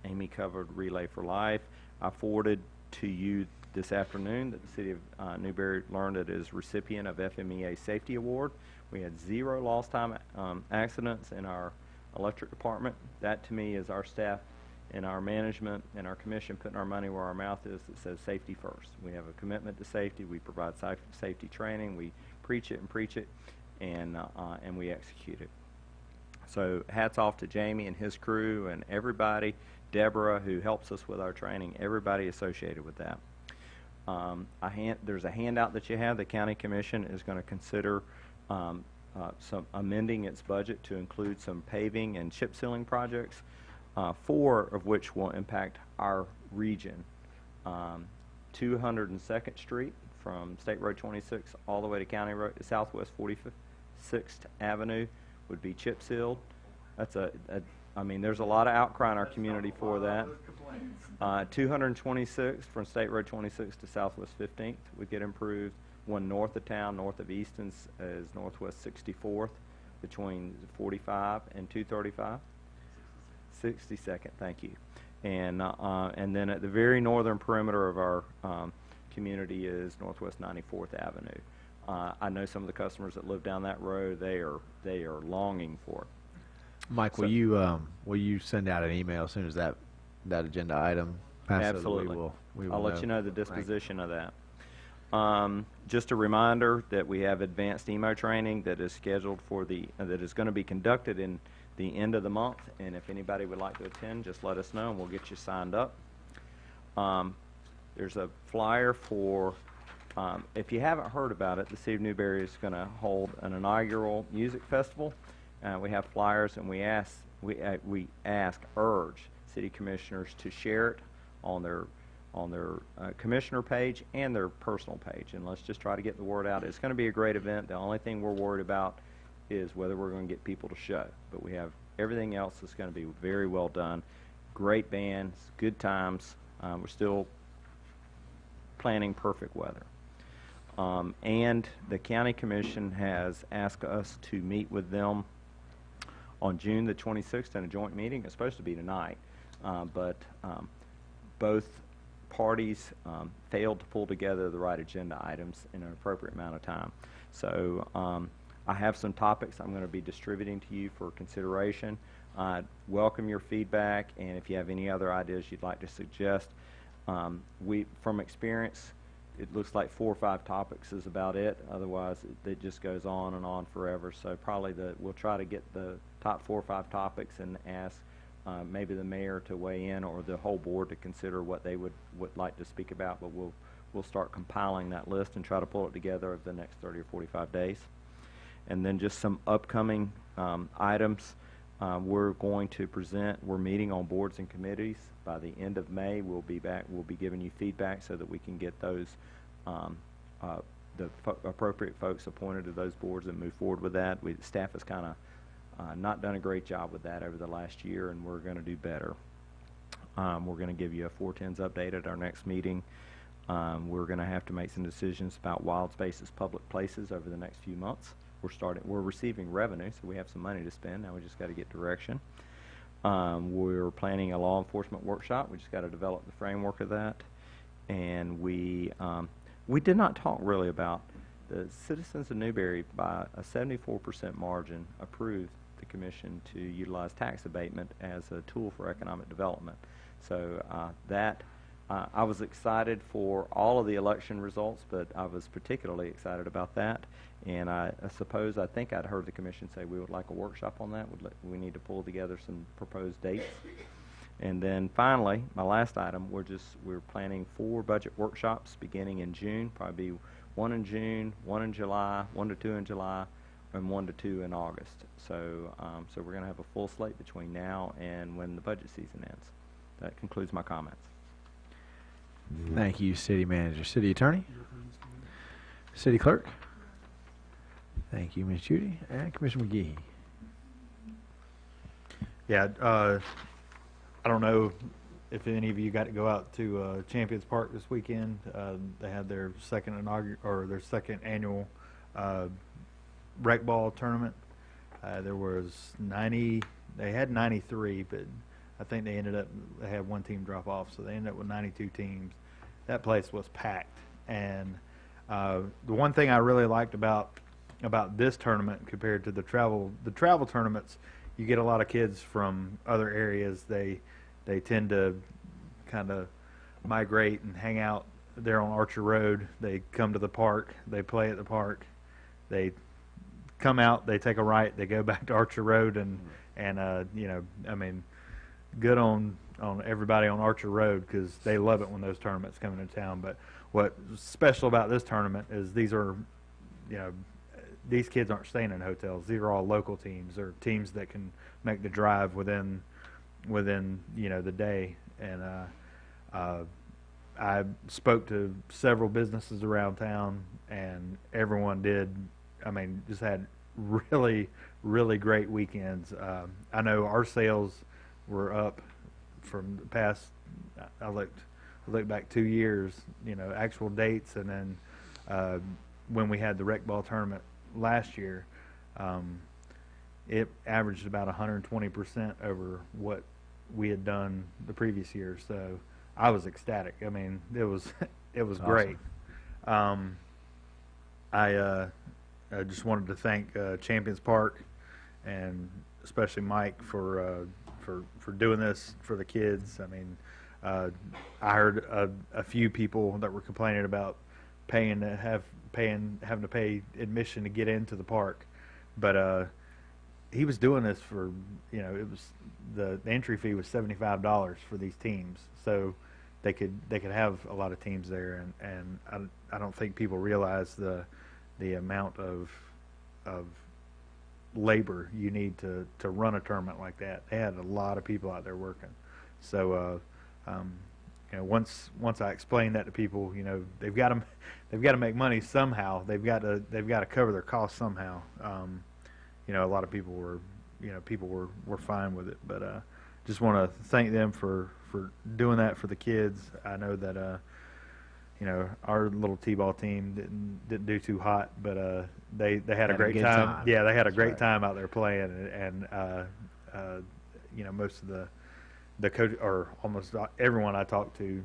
C: Amy covered Relay for Life. I forwarded to you this afternoon that the City of Newberry learned it is recipient of FMEA Safety Award. We had 0 lost time accidents in our electric department. That to me is our staff and our management and our commission putting our money where our mouth is that says safety first. We have a commitment to safety. We provide safety training. We preach it and preach it, and we execute it. So hats off to Jamie and his crew and everybody, Deborah, who helps us with our training, everybody associated with that. There's a handout that you have. The County Commission is going to consider some amending its budget to include some paving and chip sealing projects, 4 of which will impact our region. 202nd Street from State Road 26 all the way to County Road, Southwest 46th Avenue would be chip sealed. That's I mean, there's a lot of outcry in our community for that. 226 from State Road 26 to Southwest 15th would get improved. One north of town, north of Easton's, is Northwest 64th between 45 and 235. 62nd, thank you. And then at the very northern perimeter of our community is Northwest 94th Avenue. I know some of the customers that live down that road. They are longing for it.
A: Mike, will you send out an email as soon as that agenda item passes?
C: Absolutely.
A: We will
C: I'll let you know the disposition of that. Just a reminder that we have advanced EMO training that is scheduled for that is going to be conducted in the end of the month, and if anybody would like to attend, just let us know and we'll get you signed up. There's a flyer for, if you haven't heard about it, the City of Newberry is going to hold an inaugural music festival. We have flyers, and we urge city commissioners to share it on their commissioner page and their personal page, and let's just try to get the word out. It's going to be a great event. The only thing we're worried about is whether we're going to get people to show, but we have everything else that's going to be very well done. Great bands, good times. We're still planning perfect weather. And the County Commission has asked us to meet with them on June the 26th in a joint meeting. It's supposed to be tonight, but both parties failed to pull together the right agenda items in an appropriate amount of time. So I have some topics I'm going to be distributing to you for consideration. Welcome your feedback, and if you have any other ideas you'd like to suggest. From experience, it looks like 4 or 5 topics is about it. Otherwise, it just goes on and on forever. So probably we'll try to get the top 4 or 5 topics and ask maybe the mayor to weigh in or the whole board to consider what they would like to speak about. But we'll start compiling that list and try to pull it together over the next 30 or 45 days. And then just some upcoming items. We're going to present. We're meeting on boards and committees. By the end of May, we'll be back. We'll be giving you feedback so that we can get those appropriate folks appointed to those boards and move forward with that. Staff has kind of not done a great job with that over the last year, and we're going to do better. We're going to give you a 410s update at our next meeting. We're going to have to make some decisions about wild spaces, public places over the next few months. We're receiving revenue, so we have some money to spend. Now we just got to get direction. We're planning a law enforcement workshop. We just got to develop the framework of that. And we did not talk really about the citizens of Newberry by a 74% margin approved the commission to utilize tax abatement as a tool for economic development. So I was excited for all of the election results, but I was particularly excited about that. And I think I'd heard the commission say we would like a workshop on that. We need to pull together some proposed dates. And then finally, my last item, we're planning 4 budget workshops beginning in June, probably 1 in June, 1 in July, 1 to 2 in July, and 1 to 2 in August. So we're going to have a full slate between now and when the budget season ends. That concludes my comments.
A: Thank you, City Manager. City Attorney? City Clerk? Thank you, Ms. Judy. And Commissioner McGee.
H: Yeah, I don't know if any of you got to go out to Champions Park this weekend. They had their second annual rec ball tournament. There was 90. They had 93, but I think they had one team drop off, so they ended up with 92 teams. That place was packed, and the one thing I really liked about this tournament compared to the travel tournaments, you get a lot of kids from other areas. They tend to kind of migrate and hang out there on Archer Road. They come to the park, they play at the park, they come out, they take a right, they go back to Archer Road, and good on everybody on Archer Road, because they love it when those tournaments come into town. But what's special about this tournament is these kids aren't staying in hotels. These are all local teams, or teams that can make the drive within the day. And I spoke to several businesses around town, and everyone just had really, really great weekends. I know our sales were up from the past. I looked back 2 years, actual dates, and then when we had the rec ball tournament last year, it averaged about 120% over what we had done the previous year. So I was ecstatic. I mean, it was
A: Awesome.
H: Great. I just wanted to thank Champions Park, and especially Mike for doing this for the kids. I mean, I heard a few people that were complaining about having to pay admission to get into the park, but he was doing this for, it was the entry fee was $75 for these teams, so they could have a lot of teams there, and I don't think people realize the amount of labor you need to run a tournament like that. They had a lot of people out there working. So once I explained that to people, they've got to make money somehow. They've got to cover their costs somehow. A lot of people were fine with it, but just want to thank them for doing that for the kids. I know that our little t-ball team didn't do too hot, but they had a great time. Yeah, they had a great time out there playing, and most of the coach, or almost everyone I talked to,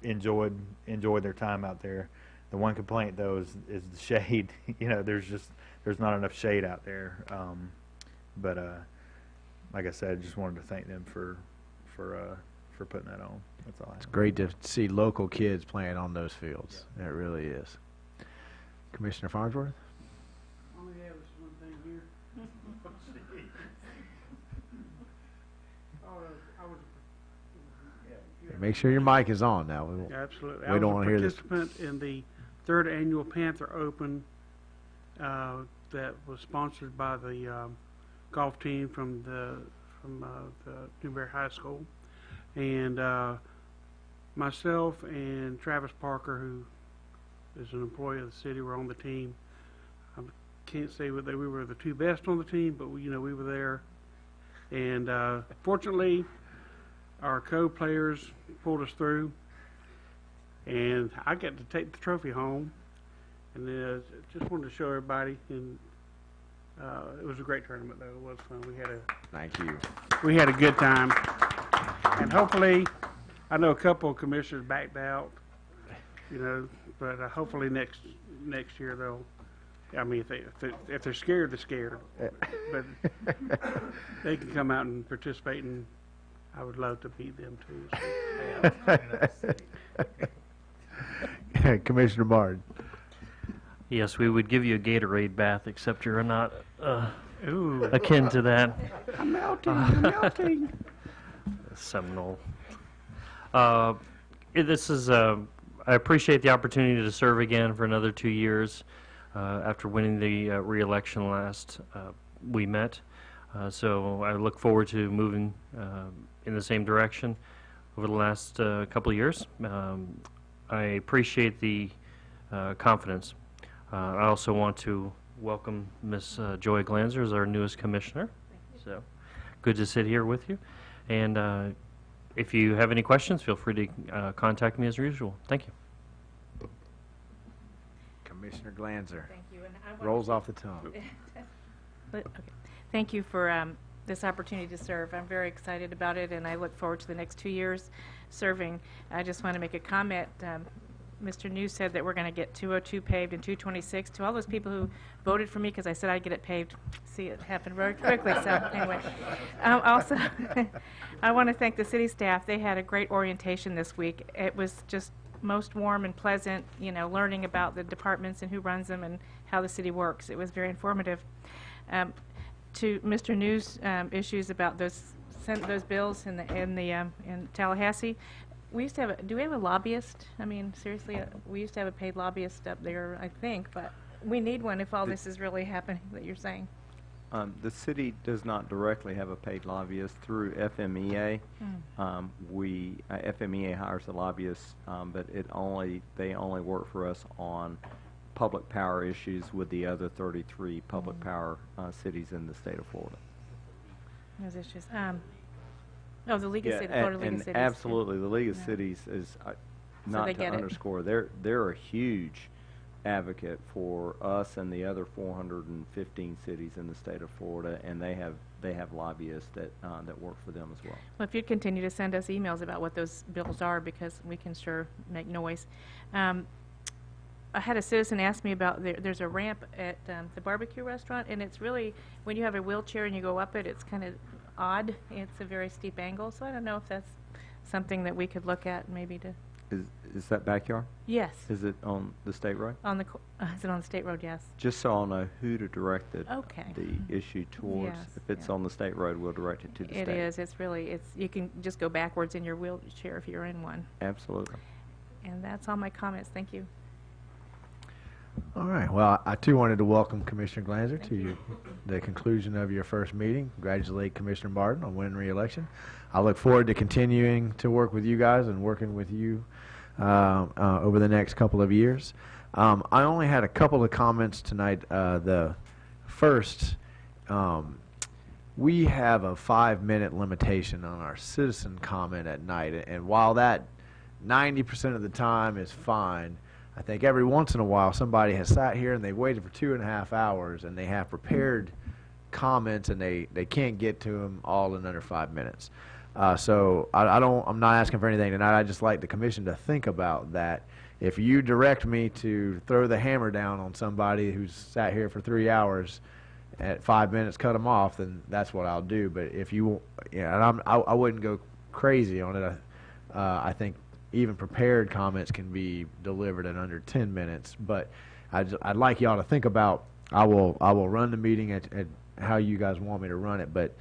H: enjoyed their time out there. The one complaint though is the shade. There's not enough shade out there. But like I said, just wanted to thank them for putting that on. That's all I have.
A: It's great to see local kids playing on those fields. It really is. Commissioner Farnsworth?
M: Only have this one thing here.
A: Make sure your mic is on now. We won't-
M: Absolutely.
A: We don't want to hear
M: I
A: this.
M: was a participant in the third annual Panther Open that was sponsored by the golf team from the Newberry High School, and myself and Travis Parker, who is an employee of the city, were on the team. I can't say that we were the two best on the team, but we were there, and fortunately, our co-players pulled us through, and I got to take the trophy home, and just wanted to show everybody. And it was a great tournament, though. It was fun.
A: Thank you.
M: We had a good time, and hopefully, I know a couple of commissioners backed out, but hopefully next year they'll. I mean, if they're scared, they're scared, but they can come out and participate, and I would love to beat them too. So.
A: Commissioner Martin.
E: Yes, we would give you a Gatorade bath, except you're not
M: Ooh.
E: akin to that.
M: I'm melting.
E: Seminole. This is. I appreciate the opportunity to serve again for another 2 years after winning the re-election last we met. So I look forward to moving in the same direction over the last couple of years. I appreciate the confidence. I also want to welcome Ms. Joy Glanzer as our newest commissioner. So good to sit here with you. And if you have any questions, feel free to contact me as usual. Thank you.
A: Commissioner Glanzer.
J: Thank you. And I want
A: Rolls off the tongue.
J: Okay. Thank you for this opportunity to serve. I'm very excited about it, and I look forward to the next 2 years serving. I just want to make a comment. Mr. New said that we're going to get 202 paved and 226. To all those people who voted for me because I said I'd get it paved, see, it happened very quickly. So anyway, also, I want to thank the city staff. They had a great orientation this week. It was just most warm and pleasant, learning about the departments and who runs them and how the city works. It was very informative. To Mr. New's issues about those bills in Tallahassee, we used to have. Do we have a lobbyist? I mean, seriously, we used to have a paid lobbyist up there, I think, but we need one if all this is really happening that you're saying.
C: The city does not directly have a paid lobbyist through FMEA. FMEA hires a lobbyist, but they only work for us on public power issues with the other 33 public power cities in the state of Florida.
J: Those issues. The League of Cities, Florida League of Cities.
C: Absolutely, the League of Cities is not
J: they
C: to
J: get it.
C: underscore. They're a huge advocate for us and the other 415 cities in the state of Florida, and they have lobbyists that work for them as well.
J: Well, if you'd continue to send us emails about what those bills are, because we can sure make noise. I had a citizen ask me about there's a ramp at the barbecue restaurant, and it's really, when you have a wheelchair and you go up it, it's kind of odd. It's a very steep angle, so I don't know if that's something that we could look at maybe to.
C: Is that backyard?
J: Yes.
C: Is it on the state road?
J: Is it on the state road? Yes.
C: Just so I'll know who to direct the
J: Okay.
C: issue towards.
J: Yes,
C: If it's on the state road, we'll direct it to the state.
J: It is. It's really. You can just go backwards in your wheelchair if you're in one.
C: Absolutely.
J: And that's all my comments. Thank you.
A: All right. Well, I too wanted to welcome Commissioner Glanzer to the conclusion of your first meeting. Congratulate Commissioner Martin on winning re-election. I look forward to continuing to work with you guys and working with you over the next couple of years. I only had a couple of comments tonight. The first, we have a 5-minute limitation on our citizen comment at night, and while that 90% of the time is fine, I think every once in a while somebody has sat here and they've waited for 2.5 hours and they have prepared comments and they can't get to them all in under 5 minutes. So I'm not asking for anything tonight. I just like the commission to think about that. If you direct me to throw the hammer down on somebody who's sat here for 3 hours, at 5 minutes, cut them off, then that's what I'll do. But if you, yeah, and I wouldn't go crazy on it. I think even prepared comments can be delivered in under 10 minutes. But I'd like y'all to think about, I will run the meeting at how you guys want me to run it, but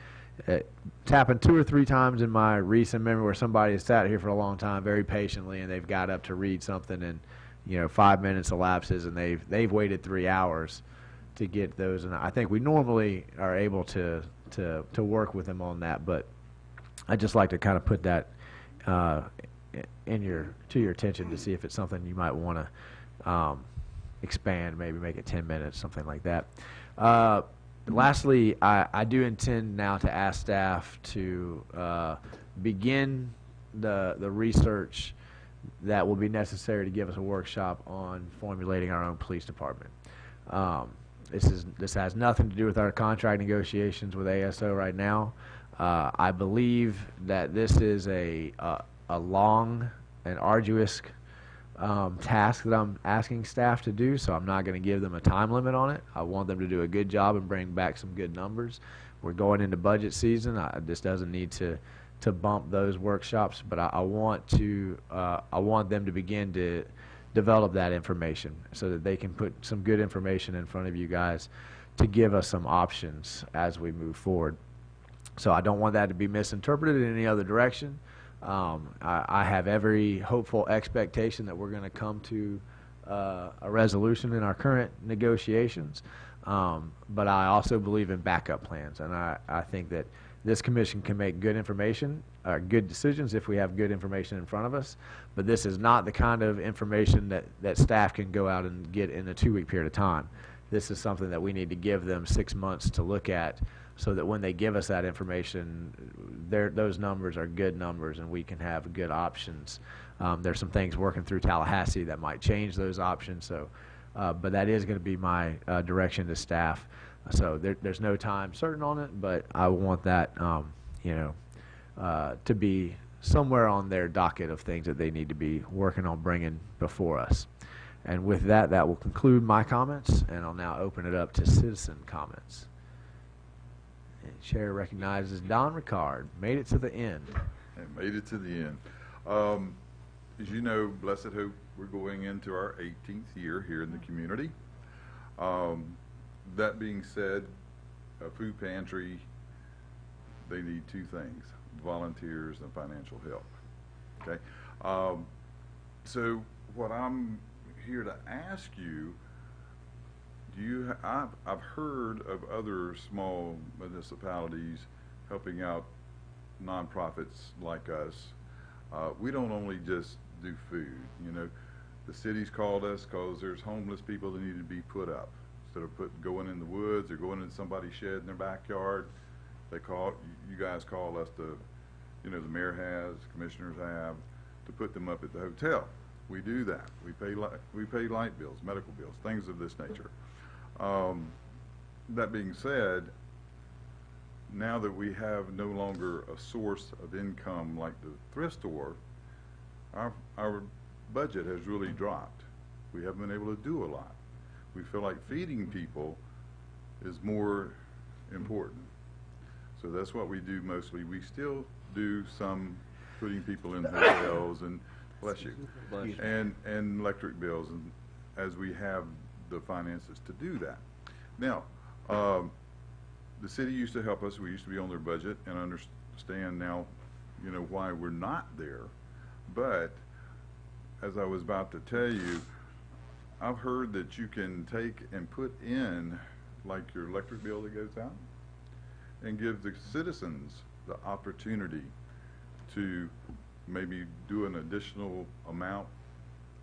A: it's happened 2 or 3 times in my recent memory where somebody has sat here for a long time very patiently, and they've got up to read something, and 5 minutes elapses, and they've waited 3 hours to get those. And I think we normally are able to work with them on that, but I'd just like to kind of put that to your attention to see if it's something you might want to expand, maybe make it 10 minutes, something like that. Lastly, I do intend now to ask staff to begin the research that will be necessary to give us a workshop on formulating our own police department. This has nothing to do with our contract negotiations with ASO right now. I believe that this is a long and arduous task that I'm asking staff to do, so I'm not going to give them a time limit on it. I want them to do a good job and bring back some good numbers. We're going into budget season. This doesn't need to bump those workshops, but I want them to begin to develop that information so that they can put some good information in front of you guys to give us some options as we move forward. So I don't want that to be misinterpreted in any other direction. I have every hopeful expectation that we're going to come to a resolution in our current negotiations, but I also believe in backup plans, and I think that this commission can make good decisions if we have good information in front of us, but this is not the kind of information that staff can go out and get in a 2-week period of time. This is something that we need to give them 6 months to look at, so that when they give us that information, those numbers are good numbers and we can have good options. There's some things working through Tallahassee that might change those options, so, but that is going to be my direction to staff. So there's no time certain on it, but I want that to be somewhere on their docket of things that they need to be working on bringing before us. And with that will conclude my comments, and I'll now open it up to citizen comments. And Chair recognizes Don Ricard. Made it to the end.
I: And made it to the end. As you know, Blessed Hope, we're going into our 18th year here in the community. That being said, a food pantry, they need 2 things: volunteers and financial help. Okay? So what I'm here to ask you, I've heard of other small municipalities helping out nonprofits like us. We don't only just do food, The city's called us because there's homeless people that need to be put up. Instead of going in the woods or going in somebody's shed in their backyard, you guys call us the mayor has, commissioners have, to put them up at the hotel. We do that. We pay light bills, medical bills, things of this nature. That being said, now that we have no longer a source of income like the thrift store, our budget has really dropped. We haven't been able to do a lot. We feel like feeding people is more important. So that's what we do mostly. We still do some putting people in hotels and bless you, and electric bills, and as we have the finances to do that. Now, the city used to help us. We used to be on their budget, and understand now, why we're not there. But as I was about to tell you, I've heard that you can take and put in, like your electric bill that goes out, and give the citizens the opportunity to maybe do an additional amount,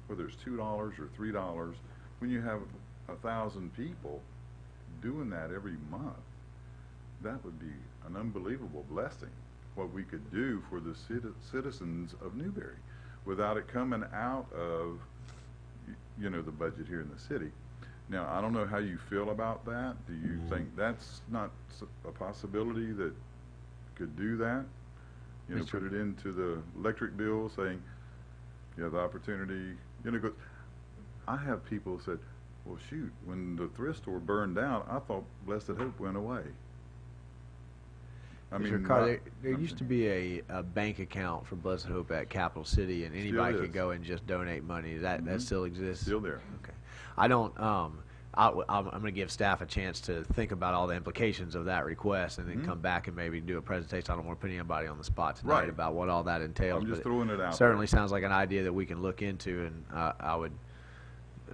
I: whether it's $2 or $3. When you have 1,000 people doing that every month, that would be an unbelievable blessing, what we could do for the citizens of Newberry without it coming out of the budget here in the city. Now, I don't know how you feel about that. Do you think that's not a possibility that could do that? Put it into the electric bill, saying you have the opportunity. 'Cause I have people said, Well, shoot, when the thrift store burned down, I thought Blessed Hope went away. I
A: Mr.
I: mean,
A: Carr,
I: not-
A: there used to be a bank account for Blessed Hope at Capital City, and anybody
I: Still
A: could
I: is.
A: go and just donate money. That
I: Mhm.
A: still exists?
I: Still there.
A: Okay. I don't, I'm going to give staff a chance to think about all the implications of that request and then come back and maybe do a presentation. I don't want to put anybody on the spot tonight
I: Right.
A: about what all that entails.
I: I'm just
A: but
I: throwing it out
A: certainly sounds like an idea that we can look into, and I would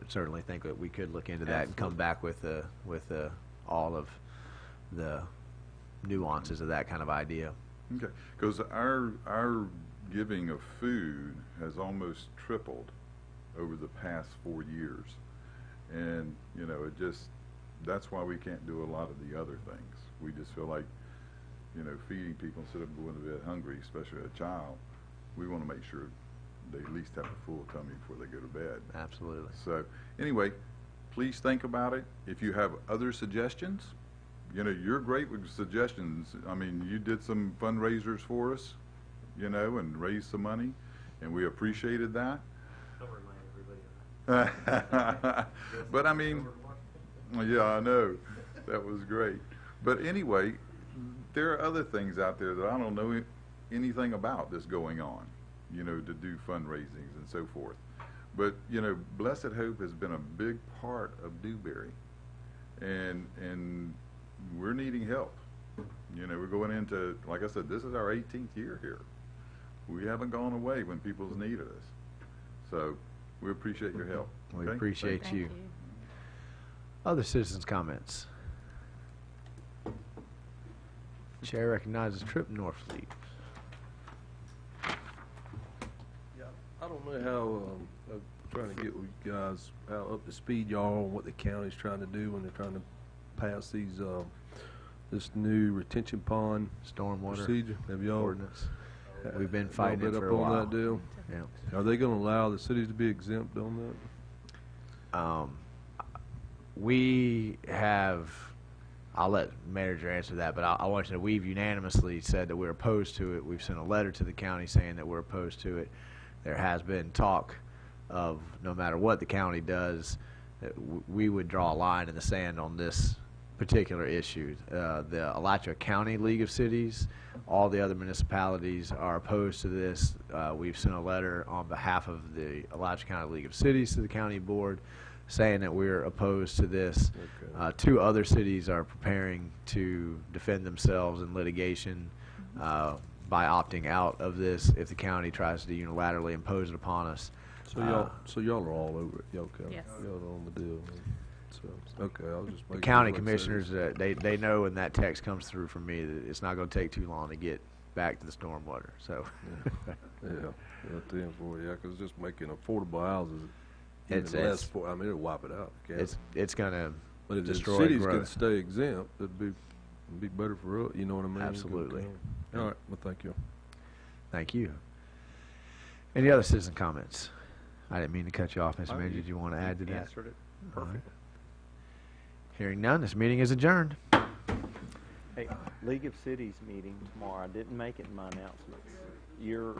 A: certainly think that we could look into that and come back with all of the nuances of that kind of idea.
I: Okay, because our giving of food has almost tripled over the past 4 years. And, you know, that's why we can't do a lot of the other things. We just feel like, you know, feeding people instead of going to bed hungry, especially a child, we want to make sure they at least have a full tummy before they go to bed.
A: Absolutely.
I: So, anyway, please think about it. If you have other suggestions, you know, you're great with suggestions. I mean, you did some fundraisers for us, you know, and raised some money, and we appreciated that.
E: Don't remind everybody of that.
I: But I mean, yeah, I know. That was great. But anyway, there are other things out there that I don't know anything about that's going on, you know, to do fundraisings and so forth. But, you know, Blessed Hope has been a big part of Dewberry. And we're needing help. You know, we're going into, like I said, this is our 18th year here. We haven't gone away when people's needed us. So we appreciate your help.
A: We
I: okay?
A: appreciate
J: Thank
A: you. Other citizens' comments? Chair recognizes Trip Norfleet.
O: Yeah, I don't know how, I'm trying to get with you guys, how up to speed y'all on what the county's trying to do when they're trying to pass these, this new retention pond
A: Stormwater
O: procedure. Have y'all?
A: ordinance. We've been
O: y'all
A: fighting it
O: been
A: for
O: up
A: a
O: on
A: while.
O: that deal?
A: Yeah.
O: Are they gonna allow the cities to be exempt on that?
A: We have, I'll let manager answer that, but I want you to know we've unanimously said that we're opposed to it. We've sent a letter to the county saying that we're opposed to it. There has been talk of no matter what the county does, that we would draw a line in the sand on this particular issue. The Alachua County League of Cities, all the other municipalities are opposed to this. We've sent a letter on behalf of the Alachua County League of Cities to the county board saying that we're opposed to this.
O: Okay.
A: 2 other cities are preparing to defend themselves in litigation by opting out of this if the county tries to unilaterally impose it upon us.
O: So y'all are all over it, y'all county?
J: Yes.
O: Y'all are on the deal, man. So, okay, I was just
A: The
O: making.
A: county
O: sure, like I said,
A: commissioners, they know when that text comes through from me that it's not going to take too long to get back to the stormwater. So
O: Yeah, ten for yeah, 'cause just making affordable houses
A: It's-
O: even less
A: it's-
O: for. I mean, it'll wipe it out. Can't it?
A: it's going to
O: But if the
A: destroy
O: cities can
A: growth.
O: stay exempt, it'd be better for us. You know what I mean?
A: Absolutely.
O: All right. Well, thank you.
A: Thank you. Any other citizen comments? I didn't mean to cut you off, Mr. Manager. Did you want to add to that?
C: Answered it.
A: All right. Hearing none, this meeting is adjourned.
C: Hey, League of Cities meeting tomorrow. I didn't make it in my announcements. You're